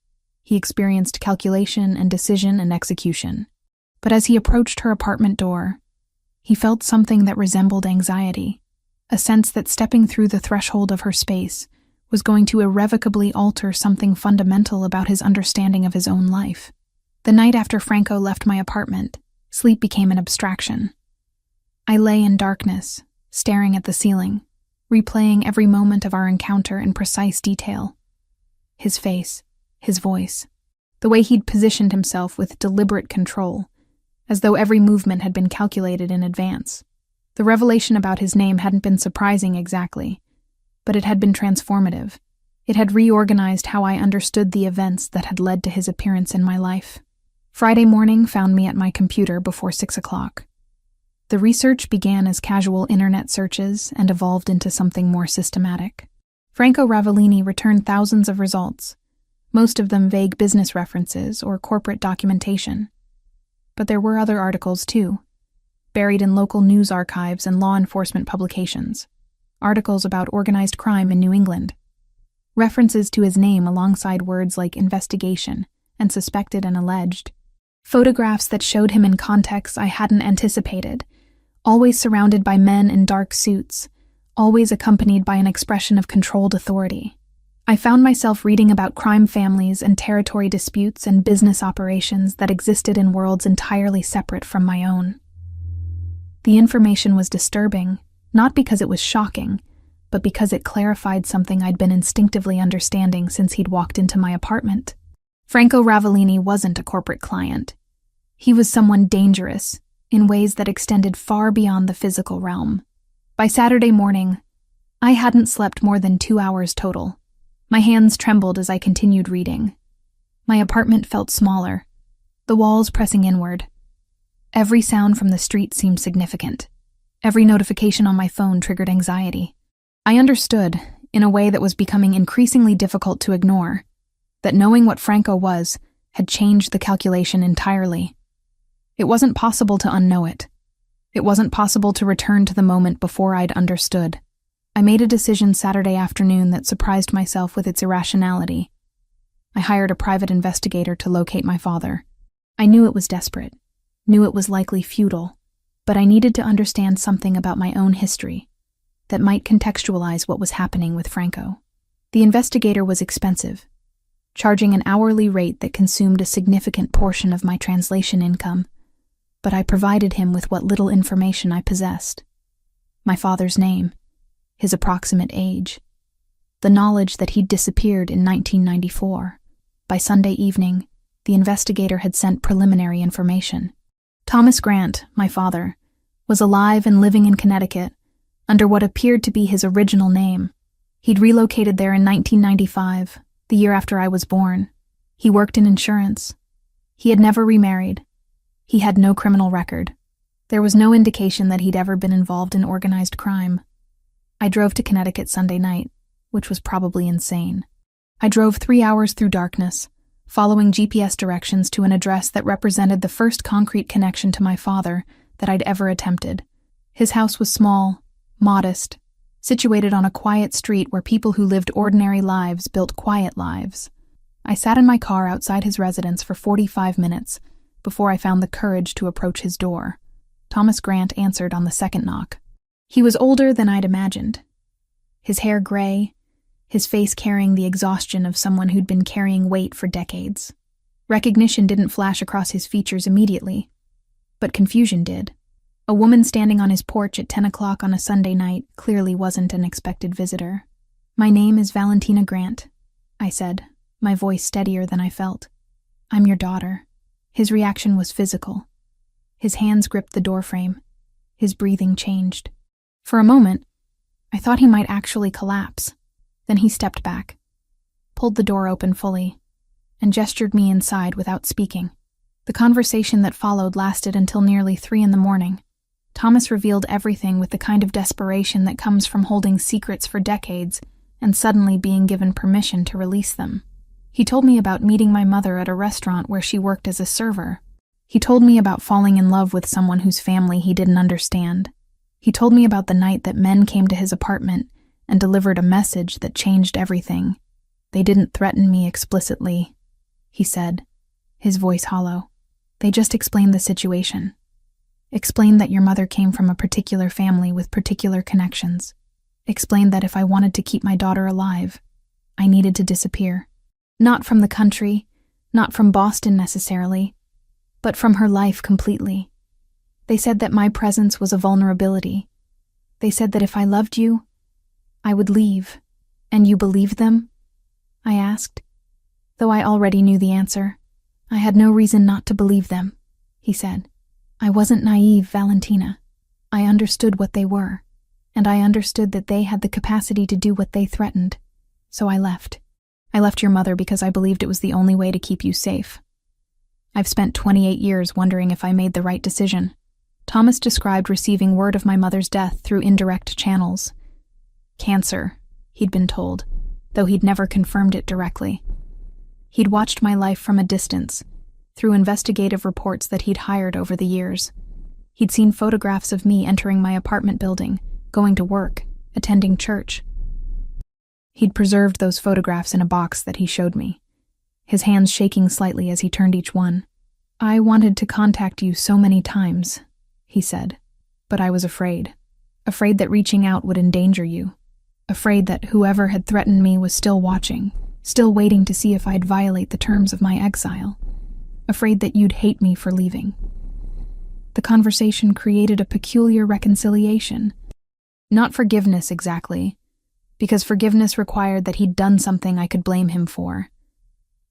He experienced calculation and decision and execution. But as he approached her apartment door, he felt something that resembled anxiety, a sense that stepping through the threshold of her space was going to irrevocably alter something fundamental about his understanding of his own life. The night after Franco left my apartment, sleep became an abstraction. I lay in darkness, staring at the ceiling, replaying every moment of our encounter in precise detail. His face, his voice, the way he'd positioned himself with deliberate control, as though every movement had been calculated in advance. The revelation about his name hadn't been surprising exactly, but it had been transformative. It had reorganized how I understood the events that had led to his appearance in my life. Friday morning found me at my computer before 6 o'clock. The research began as casual internet searches and evolved into something more systematic. Franco Ravellini returned thousands of results, most of them vague business references or corporate documentation. But there were other articles too, buried in local news archives and law enforcement publications. Articles about organized crime in New England. References to his name alongside words like investigation and suspected and alleged. Photographs that showed him in contexts I hadn't anticipated, always surrounded by men in dark suits, always accompanied by an expression of controlled authority. I found myself reading about crime families and territory disputes and business operations that existed in worlds entirely separate from my own. The information was disturbing, not because it was shocking, but because it clarified something I'd been instinctively understanding since he'd walked into my apartment. Franco Ravellini wasn't a corporate client. He was someone dangerous, in ways that extended far beyond the physical realm. By Saturday morning, I hadn't slept more than 2 hours total. My hands trembled as I continued reading. My apartment felt smaller, the walls pressing inward. Every sound from the street seemed significant. Every notification on my phone triggered anxiety. I understood, in a way that was becoming increasingly difficult to ignore, that knowing what Franco was had changed the calculation entirely. It wasn't possible to unknow it. It wasn't possible to return to the moment before I'd understood. I made a decision Saturday afternoon that surprised myself with its irrationality. I hired a private investigator to locate my father. I knew it was desperate, knew it was likely futile, but I needed to understand something about my own history that might contextualize what was happening with Franco. The investigator was expensive, charging an hourly rate that consumed a significant portion of my translation income, but I provided him with what little information I possessed. My father's name, his approximate age, the knowledge that he'd disappeared in 1994. By Sunday evening, the investigator had sent preliminary information. Thomas Grant, my father, was alive and living in Connecticut under what appeared to be his original name. He'd relocated there in 1995, the year after I was born. He worked in insurance. He had never remarried. He had no criminal record. There was no indication that he'd ever been involved in organized crime. I drove to Connecticut Sunday night, which was probably insane. I drove 3 hours through darkness, following GPS directions to an address that represented the first concrete connection to my father that I'd ever attempted. His house was small, modest, situated on a quiet street where people who lived ordinary lives built quiet lives. I sat in my car outside his residence for 45 minutes before I found the courage to approach his door. Thomas Grant answered on the second knock. He was older than I'd imagined. His hair gray, his face carrying the exhaustion of someone who'd been carrying weight for decades. Recognition didn't flash across his features immediately, but confusion did. A woman standing on his porch at 10 o'clock on a Sunday night clearly wasn't an expected visitor. "My name is Valentina Grant," I said, my voice steadier than I felt. "I'm your daughter." His reaction was physical. His hands gripped the doorframe. His breathing changed. For a moment, I thought he might actually collapse. Then he stepped back, pulled the door open fully, and gestured me inside without speaking. The conversation that followed lasted until nearly 3 a.m. Thomas revealed everything with the kind of desperation that comes from holding secrets for decades and suddenly being given permission to release them. He told me about meeting my mother at a restaurant where she worked as a server. He told me about falling in love with someone whose family he didn't understand. He told me about the night that men came to his apartment and delivered a message that changed everything. "They didn't threaten me explicitly," he said, his voice hollow. "They just explained the situation. Explained that your mother came from a particular family with particular connections. Explained that if I wanted to keep my daughter alive, I needed to disappear. Not from the country, not from Boston necessarily, but from her life completely. They said that my presence was a vulnerability. They said that if I loved you, I would leave." "And you believed them?" I asked. Though I already knew the answer, I had no reason not to believe them, he said. "I wasn't naive, Valentina. I understood what they were, and I understood that they had the capacity to do what they threatened. So I left. I left your mother because I believed it was the only way to keep you safe. I've spent 28 years wondering if I made the right decision." Thomas described receiving word of my mother's death through indirect channels. Cancer, he'd been told, though he'd never confirmed it directly. He'd watched my life from a distance, through investigative reports that he'd hired over the years. He'd seen photographs of me entering my apartment building, going to work, attending church. He'd preserved those photographs in a box that he showed me, his hands shaking slightly as he turned each one. "I wanted to contact you so many times," he said, "but I was afraid. Afraid that reaching out would endanger you. Afraid that whoever had threatened me was still watching, still waiting to see if I'd violate the terms of my exile. Afraid that you'd hate me for leaving." The conversation created a peculiar reconciliation. Not forgiveness exactly, because forgiveness required that he'd done something I could blame him for.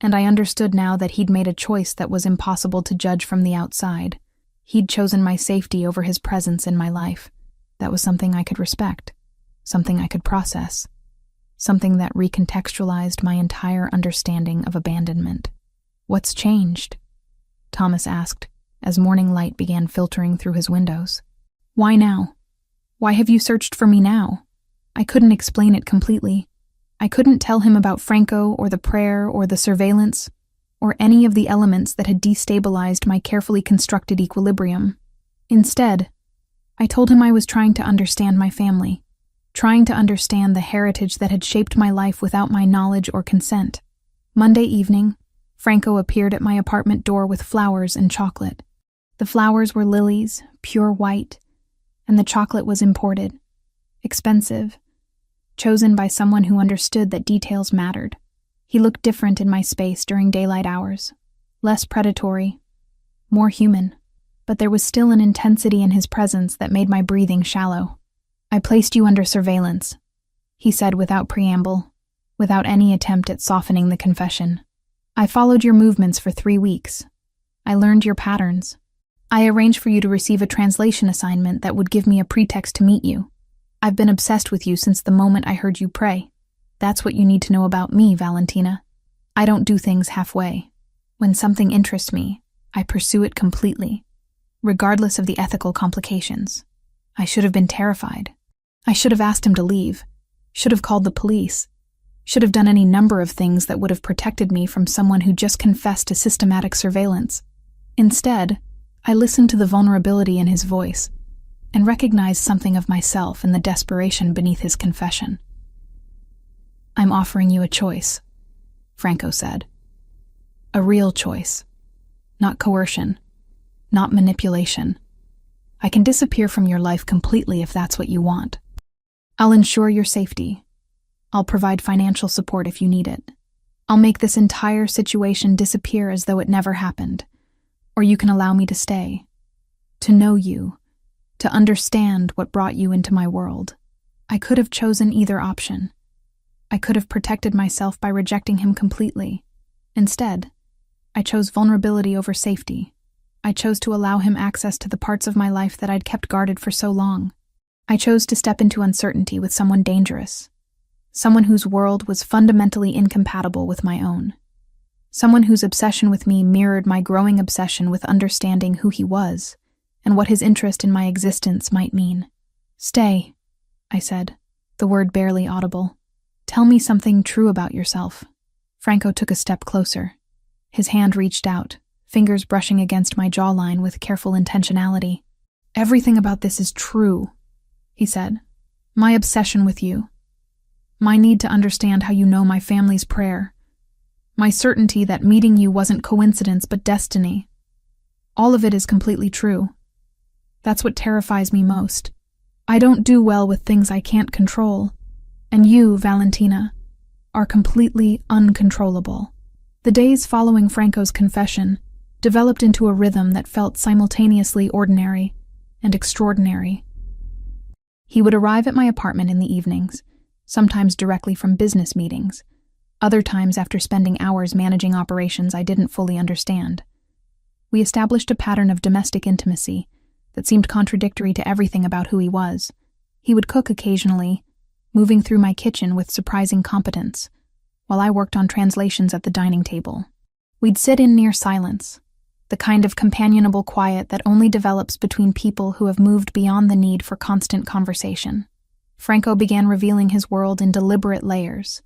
And I understood now that he'd made a choice that was impossible to judge from the outside. He'd chosen my safety over his presence in my life. That was something I could respect, something I could process, something that recontextualized my entire understanding of abandonment. "What's changed?" Thomas asked, as morning light began filtering through his windows. "Why now? Why have you searched for me now?" I couldn't explain it completely. I couldn't tell him about Franco or the prayer or the surveillance or any of the elements that had destabilized my carefully constructed equilibrium. Instead, I told him I was trying to understand my family, trying to understand the heritage that had shaped my life without my knowledge or consent. Monday evening, Franco appeared at my apartment door with flowers and chocolate. The flowers were lilies, pure white, and the chocolate was imported, expensive, chosen by someone who understood that details mattered. He looked different in my space during daylight hours, less predatory, more human, but there was still an intensity in his presence that made my breathing shallow. "I placed you under surveillance," he said without preamble, without any attempt at softening the confession. "I followed your movements for 3 weeks. I learned your patterns. I arranged for you to receive a translation assignment that would give me a pretext to meet you. I've been obsessed with you since the moment I heard you pray. That's what you need to know about me, Valentina." I don't do things halfway. When something interests me, I pursue it completely, regardless of the ethical complications. I should have been terrified. I should have asked him to leave, should have called the police, should have done any number of things that would have protected me from someone who just confessed to systematic surveillance. Instead, I listened to the vulnerability in his voice and recognized something of myself in the desperation beneath his confession. "I'm offering you a choice," Franco said. "A real choice. Not coercion. Not manipulation. I can disappear from your life completely if that's what you want. I'll ensure your safety. I'll provide financial support if you need it. I'll make this entire situation disappear as though it never happened. Or you can allow me to stay. To know you. To understand what brought you into my world." I could have chosen either option. I could have protected myself by rejecting him completely. Instead, I chose vulnerability over safety. I chose to allow him access to the parts of my life that I'd kept guarded for so long. I chose to step into uncertainty with someone dangerous. Someone whose world was fundamentally incompatible with my own. Someone whose obsession with me mirrored my growing obsession with understanding who he was and what his interest in my existence might mean. "Stay," I said, the word barely audible. "Tell me something true about yourself." Franco took a step closer. His hand reached out, fingers brushing against my jawline with careful intentionality. "Everything about this is true," he said. "My obsession with you. My need to understand how you know my family's prayer. My certainty that meeting you wasn't coincidence but destiny. All of it is completely true. That's what terrifies me most. I don't do well with things I can't control. And you, Valentina, are completely uncontrollable." The days following Franco's confession developed into a rhythm that felt simultaneously ordinary and extraordinary. He would arrive at my apartment in the evenings, sometimes directly from business meetings, other times after spending hours managing operations I didn't fully understand. We established a pattern of domestic intimacy that seemed contradictory to everything about who he was. He would cook occasionally, moving through my kitchen with surprising competence, while I worked on translations at the dining table. We'd sit in near silence, the kind of companionable quiet that only develops between people who have moved beyond the need for constant conversation. Franco began revealing his world in deliberate layers,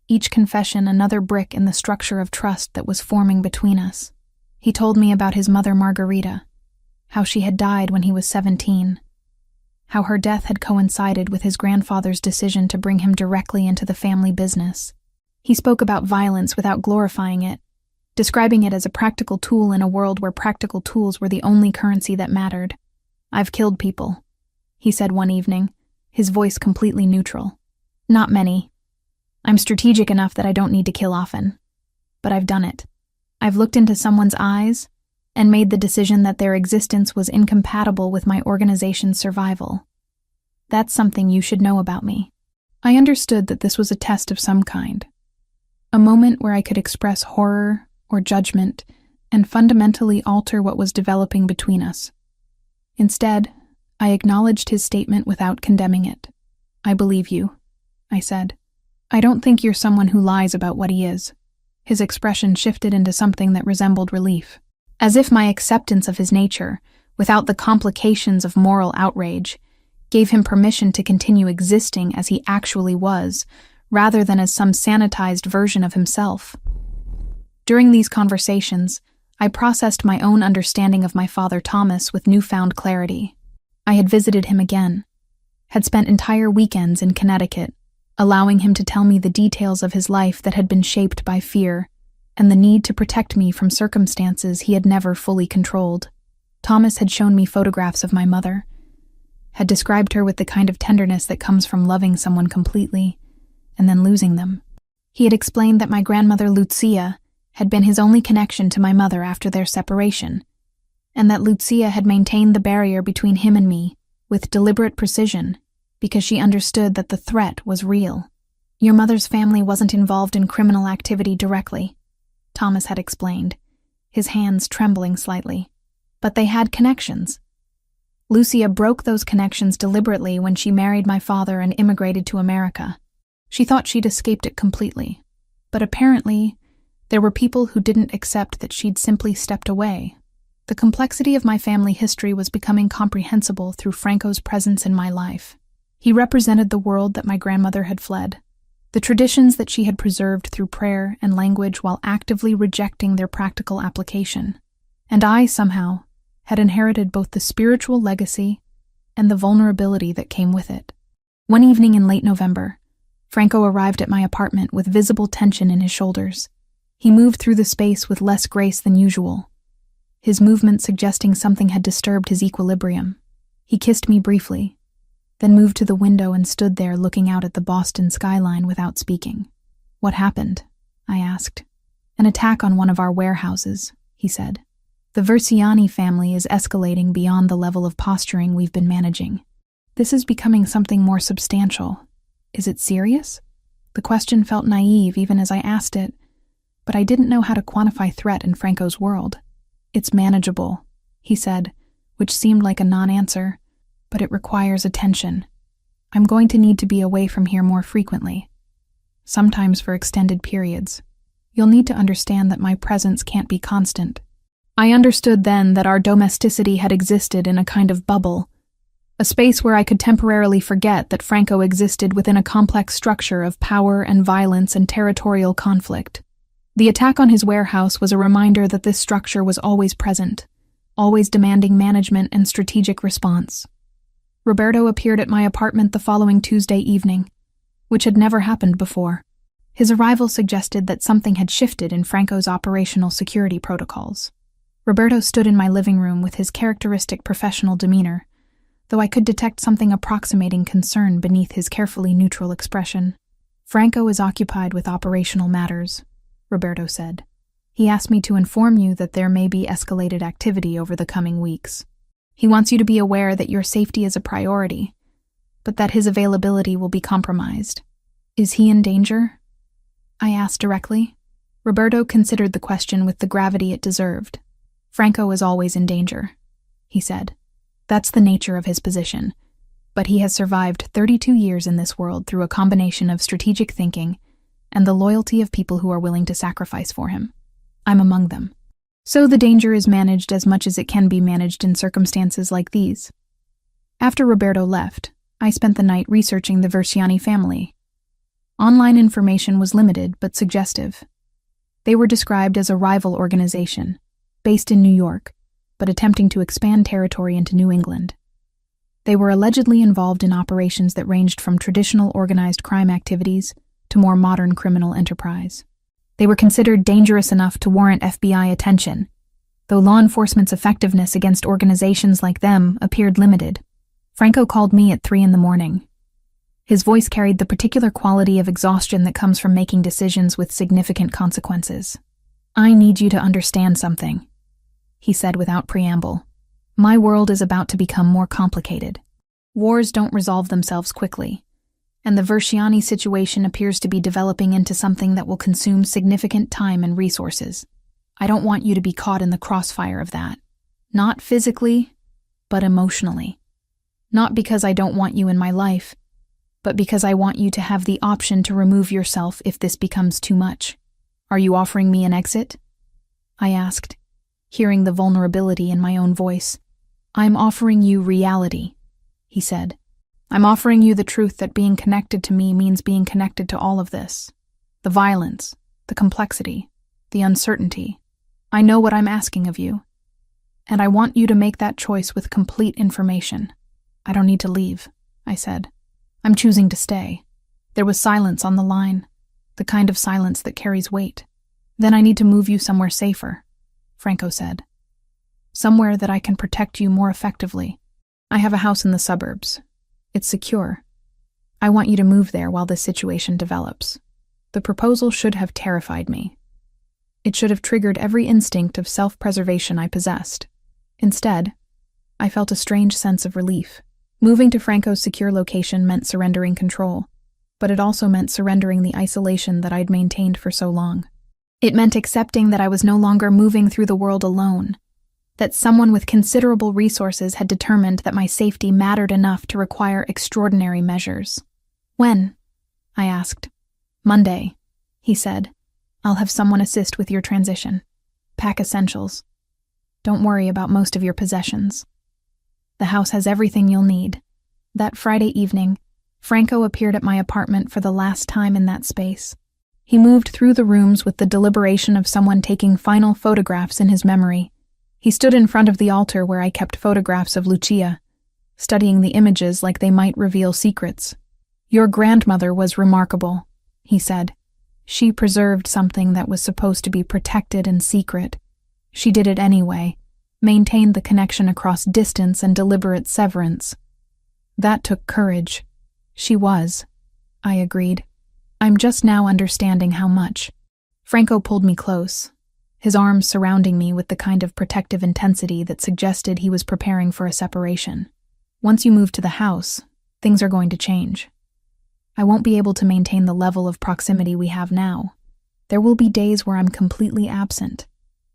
each confession another brick in the structure of trust that was forming between us. He told me about his mother Margarita, how she had died when he was 17, how her death had coincided with his grandfather's decision to bring him directly into the family business. He spoke about violence without glorifying it, describing it as a practical tool in a world where practical tools were the only currency that mattered. "I've killed people," he said one evening, his voice completely neutral. "Not many. I'm strategic enough that I don't need to kill often. But I've done it. I've looked into someone's eyes and made the decision that their existence was incompatible with my organization's survival. That's something you should know about me." I understood that this was a test of some kind, a moment where I could express horror or judgment and fundamentally alter what was developing between us. Instead, I acknowledged his statement without condemning it. "I believe you," I said. "I don't think you're someone who lies about what he is." His expression shifted into something that resembled relief, as if my acceptance of his nature, without the complications of moral outrage, gave him permission to continue existing as he actually was, rather than as some sanitized version of himself. During these conversations, I processed my own understanding of my father Thomas with newfound clarity. I had visited him again, had spent entire weekends in Connecticut, allowing him to tell me the details of his life that had been shaped by fear and the need to protect me from circumstances he had never fully controlled. Thomas had shown me photographs of my mother, had described her with the kind of tenderness that comes from loving someone completely and then losing them. He had explained that my grandmother Lucia had been his only connection to my mother after their separation, and that Lucia had maintained the barrier between him and me with deliberate precision because she understood that the threat was real. "Your mother's family wasn't involved in criminal activity directly," Thomas had explained, his hands trembling slightly. "But they had connections. Lucia broke those connections deliberately when she married my father and immigrated to America. She thought she'd escaped it completely, but apparently There were people who didn't accept that she'd simply stepped away. The complexity of my family history was becoming comprehensible through Franco's presence in my life. He represented the world that my grandmother had fled, the traditions that she had preserved through prayer and language while actively rejecting their practical application. And I, somehow, had inherited both the spiritual legacy and the vulnerability that came with it. One evening in late November, Franco arrived at my apartment with visible tension in his shoulders. He moved through the space with less grace than usual, his movement suggesting something had disturbed his equilibrium. He kissed me briefly, then moved to the window and stood there looking out at the Boston skyline without speaking. "What happened?" I asked. "An attack on one of our warehouses," he said. "The Versiani family is escalating beyond the level of posturing we've been managing. This is becoming something more substantial. Is it serious?" The question felt naive even as I asked it, but I didn't know how to quantify threat in Franco's world. "It's manageable," he said, which seemed like a non-answer, but it requires attention. "I'm going to need to be away from here more frequently, sometimes for extended periods. You'll need to understand that my presence can't be constant." I understood then that our domesticity had existed in a kind of bubble, a space where I could temporarily forget that Franco existed within a complex structure of power and violence and territorial conflict. The attack on his warehouse was a reminder that this structure was always present, always demanding management and strategic response. Roberto appeared at my apartment the following Tuesday evening, which had never happened before. His arrival suggested that something had shifted in Franco's operational security protocols. Roberto stood in my living room with his characteristic professional demeanor, though I could detect something approximating concern beneath his carefully neutral expression. "Franco is occupied with operational matters," Roberto said. "He asked me to inform you that there may be escalated activity over the coming weeks. He wants you to be aware that your safety is a priority, but that his availability will be compromised." "Is he in danger?" I asked directly. Roberto considered the question with the gravity it deserved. "Franco is always in danger," he said. "That's the nature of his position, but he has survived 32 years in this world through a combination of strategic thinking and the loyalty of people who are willing to sacrifice for him. I'm among them. So the danger is managed as much as it can be managed in circumstances like these." After Roberto left, I spent the night researching the Versiani family. Online information was limited but suggestive. They were described as a rival organization, based in New York, but attempting to expand territory into New England. They were allegedly involved in operations that ranged from traditional organized crime activities to more modern criminal enterprise. They were considered dangerous enough to warrant FBI attention, though law enforcement's effectiveness against organizations like them appeared limited. Franco called me at 3 a.m. His voice carried the particular quality of exhaustion that comes from making decisions with significant consequences. "I need you to understand something," he said without preamble. "My world is about to become more complicated. Wars don't resolve themselves quickly, and the Versiani situation appears to be developing into something that will consume significant time and resources. I don't want you to be caught in the crossfire of that. Not physically, but emotionally. Not because I don't want you in my life, but because I want you to have the option to remove yourself if this becomes too much. Are you offering me an exit?" I asked, hearing the vulnerability in my own voice. "I'm offering you reality," he said. "I'm offering you the truth that being connected to me means being connected to all of this. The violence, the complexity, the uncertainty. I know what I'm asking of you, and I want you to make that choice with complete information." "I don't need to leave," I said. "I'm choosing to stay." There was silence on the line, the kind of silence that carries weight. "Then I need to move you somewhere safer," Franco said. "Somewhere that I can protect you more effectively. I have a house in the suburbs. It's secure. I want you to move there while this situation develops." The proposal should have terrified me. It should have triggered every instinct of self-preservation I possessed. Instead, I felt a strange sense of relief. Moving to Franco's secure location meant surrendering control, but it also meant surrendering the isolation that I'd maintained for so long. It meant accepting that I was no longer moving through the world alone, that someone with considerable resources had determined that my safety mattered enough to require extraordinary measures. "When?" I asked. "Monday," he said. I'll have someone assist with your transition. Pack essentials. Don't worry about most of your possessions. The house has everything you'll need. That Friday evening, Franco appeared at my apartment for the last time in that space. He moved through the rooms with the deliberation of someone taking final photographs in his memory. He stood in front of the altar where I kept photographs of Lucia, studying the images like they might reveal secrets. Your grandmother was remarkable, he said. She preserved something that was supposed to be protected and secret. She did it anyway, maintained the connection across distance and deliberate severance. That took courage. She was, I agreed. I'm just now understanding how much. Franco pulled me close, his arms surrounding me with the kind of protective intensity that suggested he was preparing for a separation. Once you move to the house, things are going to change. I won't be able to maintain the level of proximity we have now. There will be days where I'm completely absent.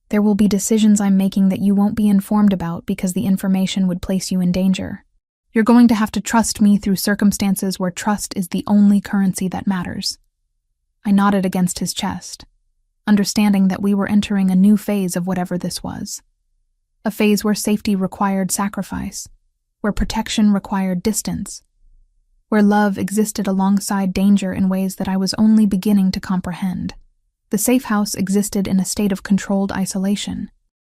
There will be decisions I'm making that you won't be informed about because the information would place you in danger. You're going to have to trust me through circumstances where trust is the only currency that matters. I nodded against his chest, understanding that we were entering a new phase of whatever this was. A phase where safety required sacrifice, where protection required distance, where love existed alongside danger in ways that I was only beginning to comprehend. The safe house existed in a state of controlled isolation.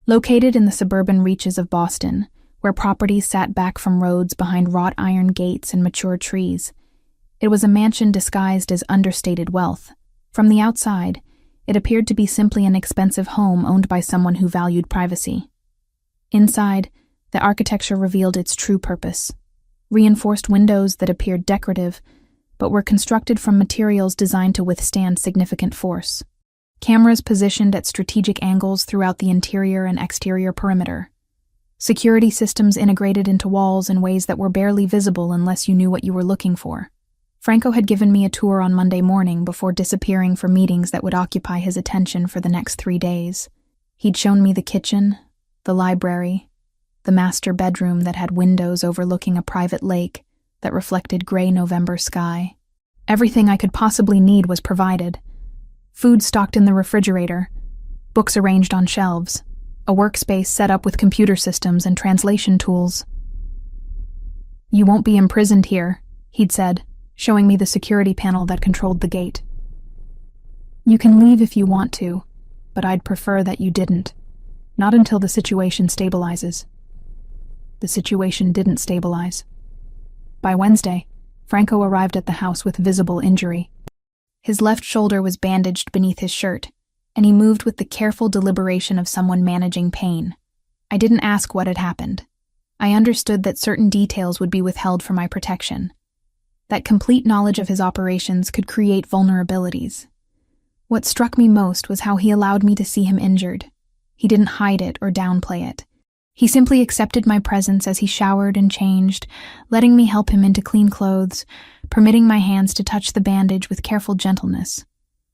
Located in the suburban reaches of Boston, where properties sat back from roads behind wrought iron gates and mature trees, it was a mansion disguised as understated wealth. From the outside, it appeared to be simply an expensive home owned by someone who valued privacy. Inside, the architecture revealed its true purpose. Reinforced windows that appeared decorative, but were constructed from materials designed to withstand significant force. Cameras positioned at strategic angles throughout the interior and exterior perimeter. Security systems integrated into walls in ways that were barely visible unless you knew what you were looking for. Franco had given me a tour on Monday morning before disappearing for meetings that would occupy his attention for the next 3 days. He'd shown me the kitchen, the library, the master bedroom that had windows overlooking a private lake that reflected gray November sky. Everything I could possibly need was provided. Food stocked in the refrigerator, books arranged on shelves, a workspace set up with computer systems and translation tools. You won't be imprisoned here, he'd said, showing me the security panel that controlled the gate. You can leave if you want to, but I'd prefer that you didn't. Not until the situation stabilizes. The situation didn't stabilize. By Wednesday, Franco arrived at the house with visible injury. His left shoulder was bandaged beneath his shirt, and he moved with the careful deliberation of someone managing pain. I didn't ask what had happened. I understood that certain details would be withheld for my protection. That complete knowledge of his operations could create vulnerabilities. What struck me most was how he allowed me to see him injured. He didn't hide it or downplay it. He simply accepted my presence as he showered and changed, letting me help him into clean clothes, permitting my hands to touch the bandage with careful gentleness.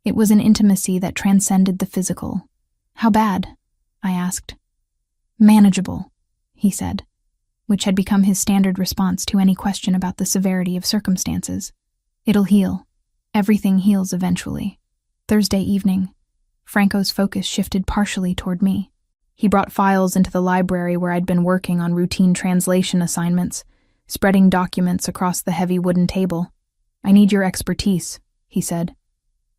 It was an intimacy that transcended the physical. How bad? I asked. Manageable, he said, which had become his standard response to any question about the severity of circumstances. It'll heal. Everything heals eventually. Thursday evening, Franco's focus shifted partially toward me. He brought files into the library where I'd been working on routine translation assignments, spreading documents across the heavy wooden table. I need your expertise, he said.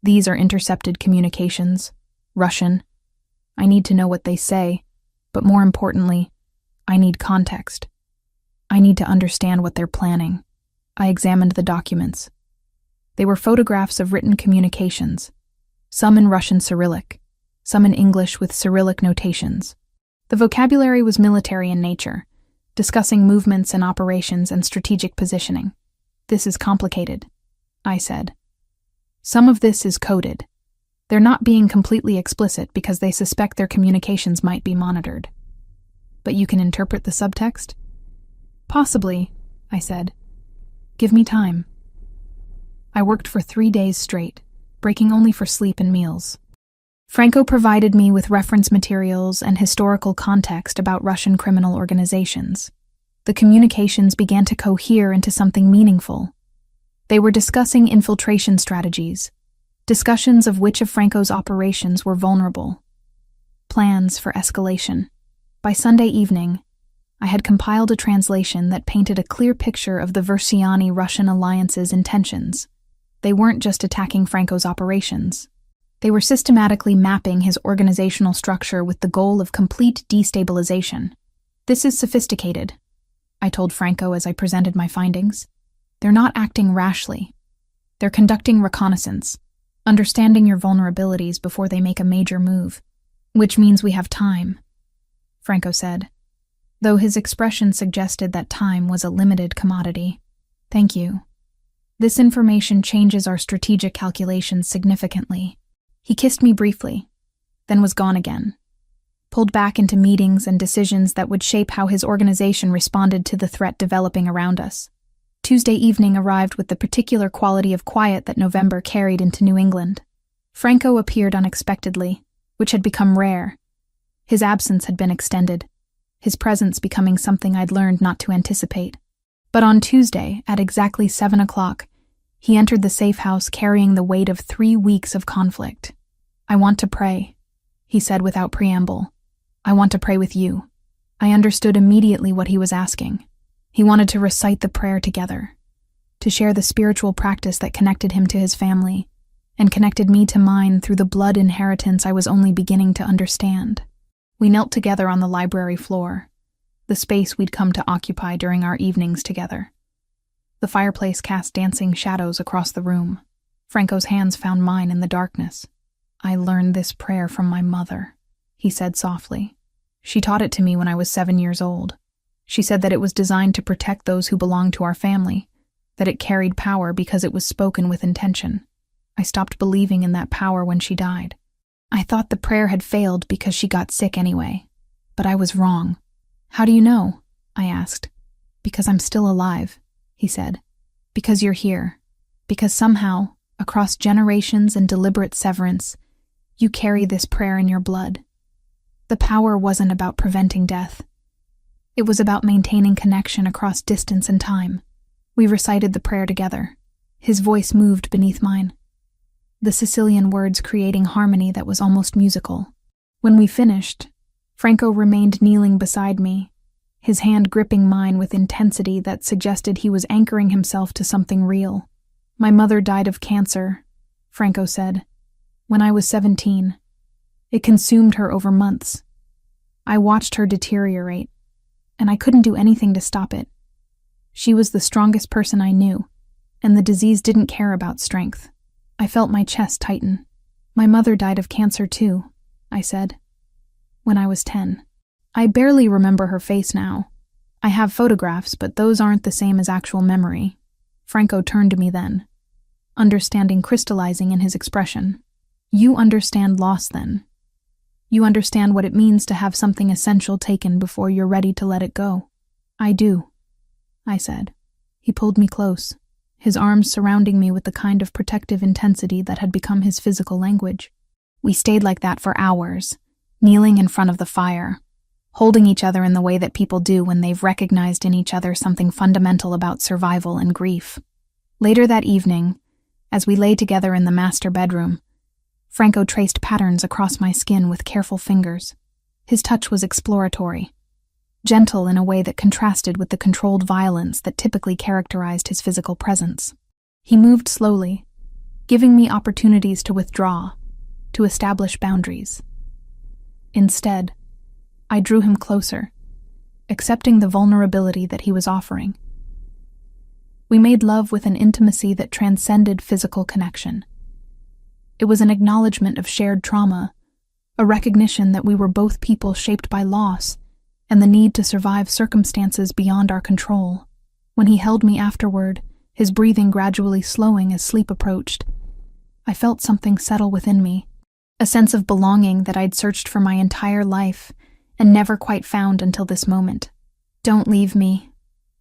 These are intercepted communications, Russian. I need to know what they say, but more importantly, I need context. I need to understand what they're planning. I examined the documents. They were photographs of written communications, some in Russian Cyrillic, some in English with Cyrillic notations. The vocabulary was military in nature, discussing movements and operations and strategic positioning. This is complicated, I said. Some of this is coded. They're not being completely explicit because they suspect their communications might be monitored. But you can interpret the subtext? Possibly, I said. Give me time. I worked for 3 days straight, breaking only for sleep and meals. Franco provided me with reference materials and historical context about Russian criminal organizations. The communications began to cohere into something meaningful. They were discussing infiltration strategies, Discussions of which of Franco's operations were vulnerable. Plans for escalation. By Sunday evening, I had compiled a translation that painted a clear picture of the Versiani-Russian alliance's intentions. They weren't just attacking Franco's operations. They were systematically mapping his organizational structure with the goal of complete destabilization. "This is sophisticated," I told Franco as I presented my findings. "They're not acting rashly. They're conducting reconnaissance, understanding your vulnerabilities before they make a major move. Which means we have time," Franco said, though his expression suggested that time was a limited commodity. "Thank you. This information changes our strategic calculations significantly." He kissed me briefly, then was gone again, pulled back into meetings and decisions that would shape how his organization responded to the threat developing around us. Tuesday evening arrived with the particular quality of quiet that November carried into New England. Franco appeared unexpectedly, which had become rare. His absence had been extended, his presence becoming something I'd learned not to anticipate. But on Tuesday, at exactly 7 o'clock, he entered the safe house carrying the weight of 3 weeks of conflict. "I want to pray," he said without preamble. "I want to pray with you." I understood immediately what he was asking. He wanted to recite the prayer together, to share the spiritual practice that connected him to his family, and connected me to mine through the blood inheritance I was only beginning to understand. We knelt together on the library floor, the space we'd come to occupy during our evenings together. The fireplace cast dancing shadows across the room. Franco's hands found mine in the darkness. "I learned this prayer from my mother," he said softly. "She taught it to me when I was 7 years old. She said that it was designed to protect those who belonged to our family, that it carried power because it was spoken with intention. I stopped believing in that power when she died. I thought the prayer had failed because she got sick anyway, but I was wrong." "How do you know?" I asked. "Because I'm still alive," he said. "Because you're here. Because somehow, across generations and deliberate severance, you carry this prayer in your blood. The power wasn't about preventing death. It was about maintaining connection across distance and time." We recited the prayer together. His voice moved beneath mine, the Sicilian words creating harmony that was almost musical. When we finished, Franco remained kneeling beside me, his hand gripping mine with intensity that suggested he was anchoring himself to something real. "My mother died of cancer," Franco said, "when I was 17. It consumed her over months. I watched her deteriorate, and I couldn't do anything to stop it. She was the strongest person I knew, and the disease didn't care about strength." I felt my chest tighten. "My mother died of cancer too," I said, "when I was 10. I barely remember her face now. I have photographs, but those aren't the same as actual memory." Franco turned to me then, understanding crystallizing in his expression. "You understand loss then. You understand what it means to have something essential taken before you're ready to let it go." "I do," I said. He pulled me close, his arms surrounding me with the kind of protective intensity that had become his physical language. We stayed like that for hours, kneeling in front of the fire, holding each other in the way that people do when they've recognized in each other something fundamental about survival and grief. Later that evening, as we lay together in the master bedroom, Franco traced patterns across my skin with careful fingers. His touch was exploratory, gentle in a way that contrasted with the controlled violence that typically characterized his physical presence. He moved slowly, giving me opportunities to withdraw, to establish boundaries. Instead, I drew him closer, accepting the vulnerability that he was offering. We made love with an intimacy that transcended physical connection. It was an acknowledgement of shared trauma, a recognition that we were both people shaped by loss and the need to survive circumstances beyond our control. When he held me afterward, his breathing gradually slowing as sleep approached, I felt something settle within me, a sense of belonging that I'd searched for my entire life and never quite found until this moment. "Don't leave me,"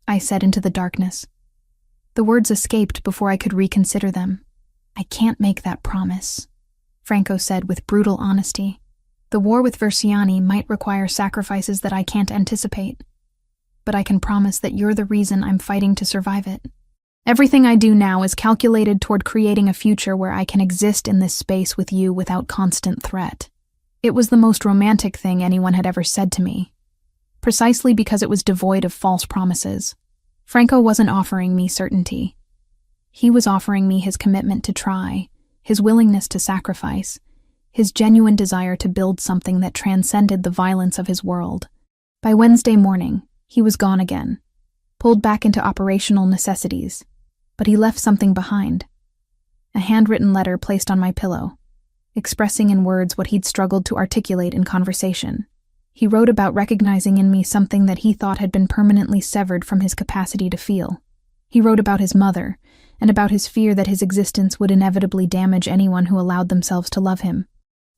I said into the darkness. The words escaped before I could reconsider them. "I can't make that promise," Franco said with brutal honesty. "The war with Versiani might require sacrifices that I can't anticipate, but I can promise that you're the reason I'm fighting to survive it." Everything I do now is calculated toward creating a future where I can exist in this space with you without constant threat. It was the most romantic thing anyone had ever said to me, precisely because it was devoid of false promises. Franco wasn't offering me certainty. He was offering me his commitment to try, his willingness to sacrifice, his genuine desire to build something that transcended the violence of his world. By Wednesday morning, he was gone again, pulled back into operational necessities, but he left something behind. A handwritten letter placed on my pillow, expressing in words what he'd struggled to articulate in conversation. He wrote about recognizing in me something that he thought had been permanently severed from his capacity to feel. He wrote about his mother, and about his fear that his existence would inevitably damage anyone who allowed themselves to love him.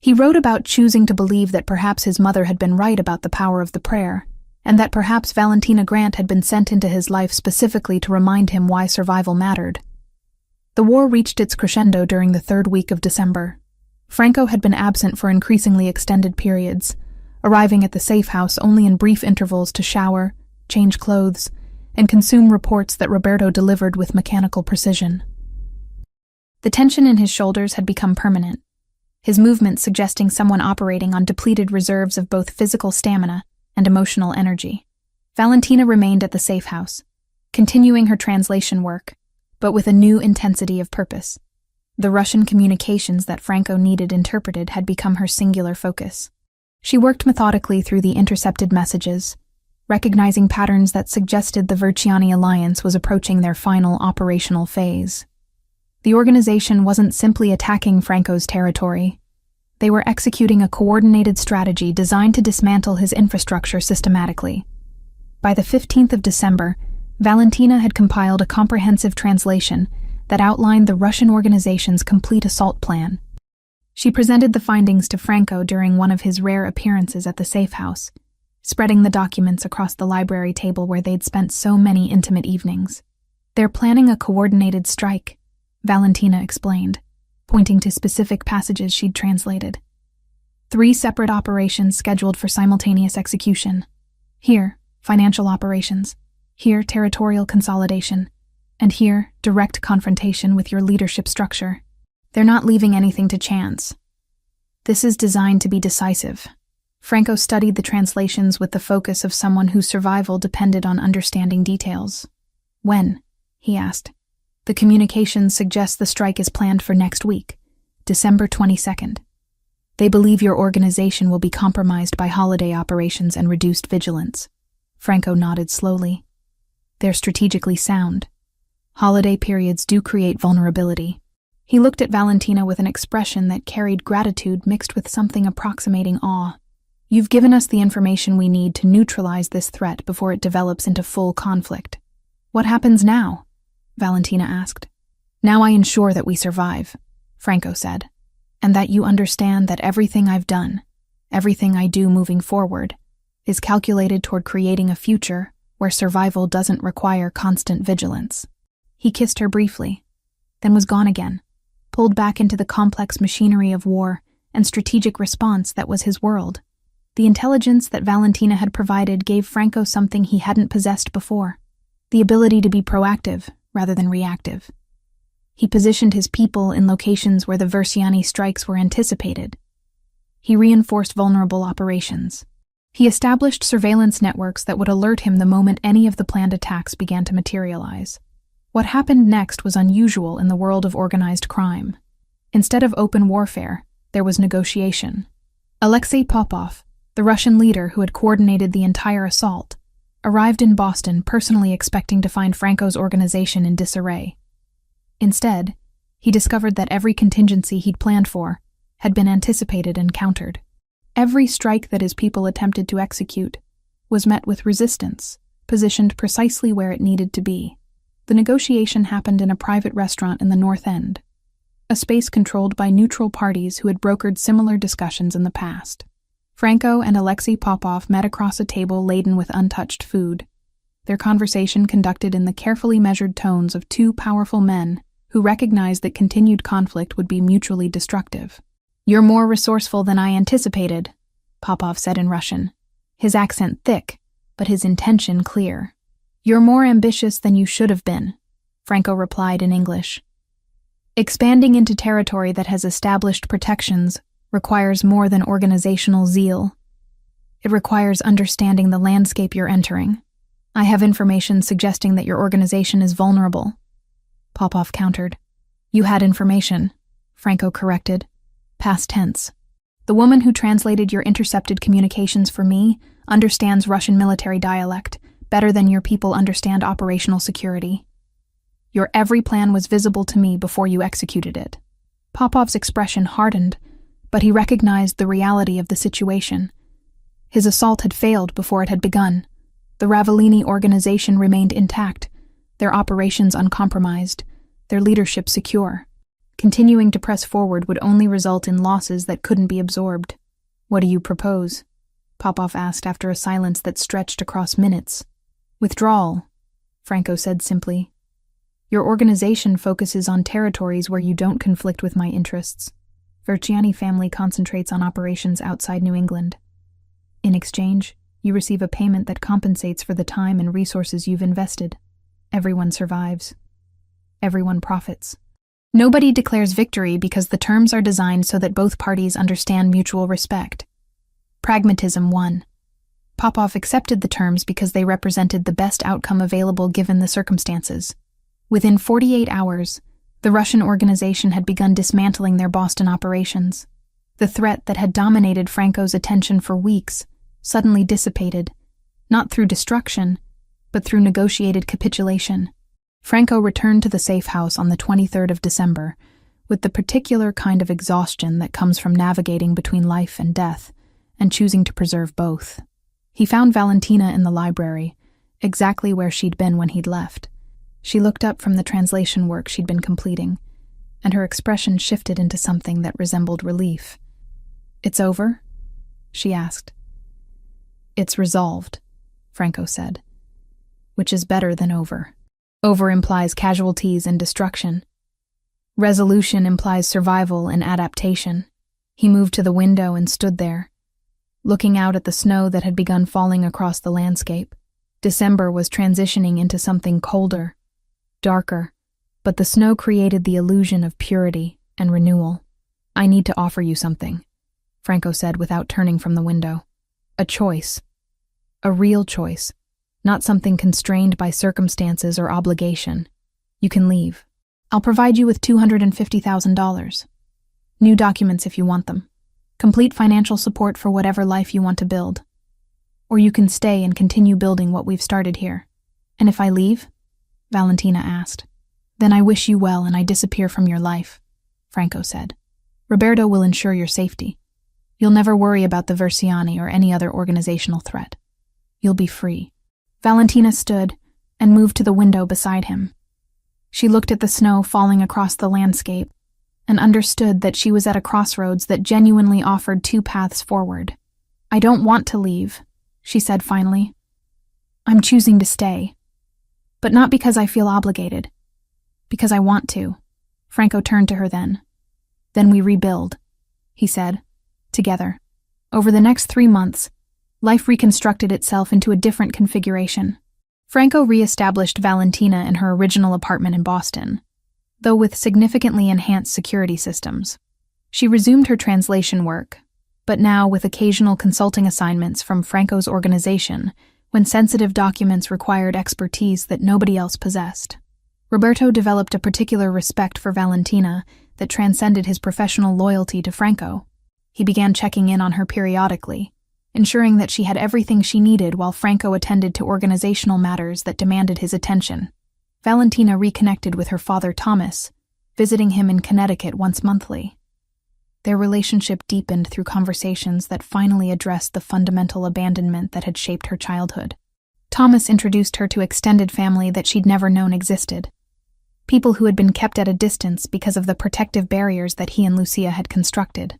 He wrote about choosing to believe that perhaps his mother had been right about the power of the prayer, and that perhaps Valentina Grant had been sent into his life specifically to remind him why survival mattered. The war reached its crescendo during the third week of December. Franco had been absent for increasingly extended periods, arriving at the safe house only in brief intervals to shower, change clothes, and consume reports that Roberto delivered with mechanical precision. The tension in his shoulders had become permanent, his movements suggesting someone operating on depleted reserves of both physical stamina and emotional energy. Valentina remained at the safe house, continuing her translation work, but with a new intensity of purpose. The Russian communications that Franco needed interpreted had become her singular focus. She worked methodically through the intercepted messages, recognizing patterns that suggested the Verciani alliance was approaching their final operational phase. The organization wasn't simply attacking Franco's territory. They were executing a coordinated strategy designed to dismantle his infrastructure systematically. By the 15th of December, Valentina had compiled a comprehensive translation that outlined the Russian organization's complete assault plan. She presented the findings to Franco during one of his rare appearances at the safe house, spreading the documents across the library table where they'd spent so many intimate evenings. "They're planning a coordinated strike," Valentina explained, pointing to specific passages she'd translated. 3 separate operations scheduled for simultaneous execution. Here, financial operations. Here, territorial consolidation. And here, direct confrontation with your leadership structure. They're not leaving anything to chance. This is designed to be decisive. Franco studied the translations with the focus of someone whose survival depended on understanding details. "When?" he asked. "The communications suggest the strike is planned for next week, December 22nd. They believe your organization will be compromised by holiday operations and reduced vigilance." Franco nodded slowly. "They're strategically sound. Holiday periods do create vulnerability." He looked at Valentina with an expression that carried gratitude mixed with something approximating awe. "You've given us the information we need to neutralize this threat before it develops into full conflict." "What happens now?" Valentina asked. "Now I ensure that we survive," Franco said, "and that you understand that everything I've done, everything I do moving forward, is calculated toward creating a future where survival doesn't require constant vigilance." He kissed her briefly, then was gone again, pulled back into the complex machinery of war and strategic response that was his world. The intelligence that Valentina had provided gave Franco something he hadn't possessed before, the ability to be proactive rather than reactive. He positioned his people in locations where the Verciani strikes were anticipated. He reinforced vulnerable operations. He established surveillance networks that would alert him the moment any of the planned attacks began to materialize. What happened next was unusual in the world of organized crime. Instead of open warfare, there was negotiation. Alexei Popov, the Russian leader who had coordinated the entire assault, arrived in Boston personally expecting to find Franco's organization in disarray. Instead, he discovered that every contingency he'd planned for had been anticipated and countered. Every strike that his people attempted to execute was met with resistance, positioned precisely where it needed to be. The negotiation happened in a private restaurant in the North End, a space controlled by neutral parties who had brokered similar discussions in the past. Franco and Alexei Popov met across a table laden with untouched food, their conversation conducted in the carefully measured tones of 2 powerful men who recognized that continued conflict would be mutually destructive. "You're more resourceful than I anticipated," Popov said in Russian, his accent thick, but his intention clear. "You're more ambitious than you should have been," Franco replied in English. Expanding into territory that has established protections requires more than organizational zeal. It requires understanding the landscape you're entering. I have information suggesting that your organization is vulnerable. Popov countered. You had information, Franco corrected. Past tense. The woman who translated your intercepted communications for me understands Russian military dialect better than your people understand operational security. Your every plan was visible to me before you executed it. Popov's expression hardened, but he recognized the reality of the situation. His assault had failed before it had begun. The Ravellini organization remained intact, their operations uncompromised, their leadership secure. Continuing to press forward would only result in losses that couldn't be absorbed. What do you propose? Popov asked after a silence that stretched across minutes. Withdrawal, Franco said simply. Your organization focuses on territories where you don't conflict with my interests. Verciani family concentrates on operations outside New England. In exchange, you receive a payment that compensates for the time and resources you've invested. Everyone survives. Everyone profits. Nobody declares victory because the terms are designed so that both parties understand mutual respect. Pragmatism won. Popov accepted the terms because they represented the best outcome available given the circumstances. Within 48 hours, the Russian organization had begun dismantling their Boston operations. The threat that had dominated Franco's attention for weeks suddenly dissipated, not through destruction, but through negotiated capitulation. Franco returned to the safe house on the 23rd of December, with the particular kind of exhaustion that comes from navigating between life and death, and choosing to preserve both. He found Valentina in the library, exactly where she'd been when he'd left. She looked up from the translation work she'd been completing, and her expression shifted into something that resembled relief. "It's over?" she asked. "It's resolved," Franco said. "Which is better than over. Over implies casualties and destruction. Resolution implies survival and adaptation." He moved to the window and stood there, looking out at the snow that had begun falling across the landscape. December was transitioning into something colder, darker, but the snow created the illusion of purity and renewal. "I need to offer you something," Franco said without turning from the window. "A choice. A real choice. Not something constrained by circumstances or obligation. You can leave. I'll provide you with $250,000. New documents if you want them. Complete financial support for whatever life you want to build. Or you can stay and continue building what we've started here." "And if I leave?" Valentina asked. "Then I wish you well and I disappear from your life," Franco said. "Roberto will ensure your safety. You'll never worry about the Verciani or any other organizational threat. You'll be free." Valentina stood and moved to the window beside him. She looked at the snow falling across the landscape and understood that she was at a crossroads that genuinely offered two paths forward. "I don't want to leave," she said finally. "I'm choosing to stay. But not because I feel obligated. Because I want to." Franco turned to her then. "Then we rebuild," he said, "together." Over the next 3 months, life reconstructed itself into a different configuration. Franco re-established Valentina in her original apartment in Boston, though with significantly enhanced security systems. She resumed her translation work, but now with occasional consulting assignments from Franco's organization when sensitive documents required expertise that nobody else possessed. Roberto developed a particular respect for Valentina that transcended his professional loyalty to Franco. He began checking in on her periodically, ensuring that she had everything she needed while Franco attended to organizational matters that demanded his attention. Valentina reconnected with her father Thomas, visiting him in Connecticut once monthly. Their relationship deepened through conversations that finally addressed the fundamental abandonment that had shaped her childhood. Thomas introduced her to extended family that she'd never known existed. People who had been kept at a distance because of the protective barriers that he and Lucia had constructed.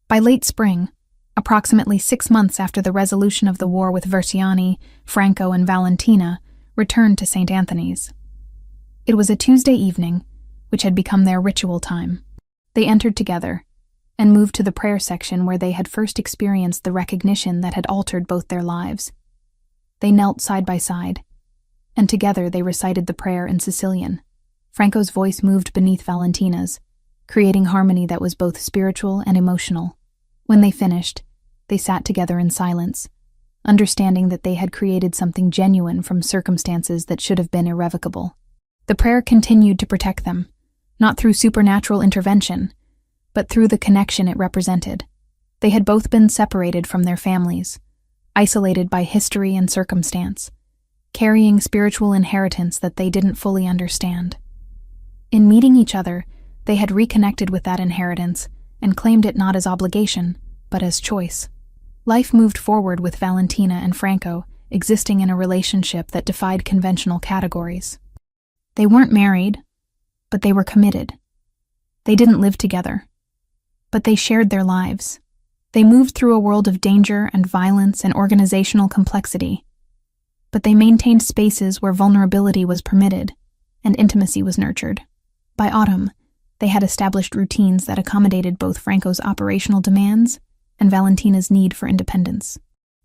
By late spring, approximately 6 months after the resolution of the war with Verciani, Franco and Valentina returned to St. Anthony's. It was a Tuesday evening, which had become their ritual time. They entered together and moved to the prayer section where they had first experienced the recognition that had altered both their lives. They knelt side by side, and together they recited the prayer in Sicilian. Franco's voice moved beneath Valentina's, creating harmony that was both spiritual and emotional. When they finished, they sat together in silence, understanding that they had created something genuine from circumstances that should have been irrevocable. The prayer continued to protect them, not through supernatural intervention, but through the connection it represented. They had both been separated from their families, isolated by history and circumstance, carrying spiritual inheritance that they didn't fully understand. In meeting each other, they had reconnected with that inheritance and claimed it not as obligation, but as choice. Life moved forward with Valentina and Franco existing in a relationship that defied conventional categories. They weren't married, but they were committed. They didn't live together, but they shared their lives. They moved through a world of danger and violence and organizational complexity, but they maintained spaces where vulnerability was permitted and intimacy was nurtured. By autumn, they had established routines that accommodated both Franco's operational demands and Valentina's need for independence.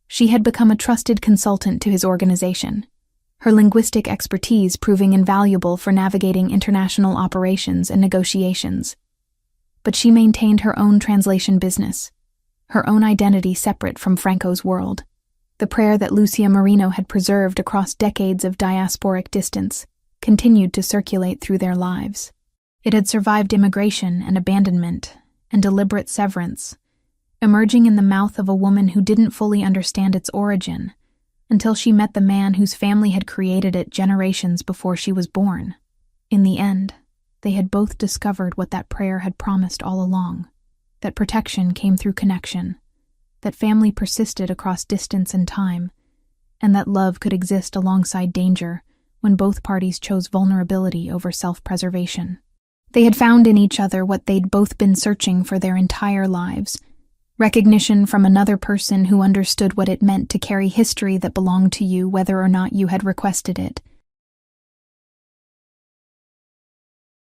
She had become a trusted consultant to his organization, her linguistic expertise proving invaluable for navigating international operations and negotiations. But she maintained her own translation business, her own identity separate from Franco's world. The prayer that Lucia Marino had preserved across decades of diasporic distance continued to circulate through their lives. It had survived immigration and abandonment and deliberate severance, emerging in the mouth of a woman who didn't fully understand its origin until she met the man whose family had created it generations before she was born. In the end, they had both discovered what that prayer had promised all along, that protection came through connection, that family persisted across distance and time, and that love could exist alongside danger when both parties chose vulnerability over self-preservation. They had found in each other what they'd both been searching for their entire lives: recognition from another person who understood what it meant to carry history that belonged to you whether or not you had requested it,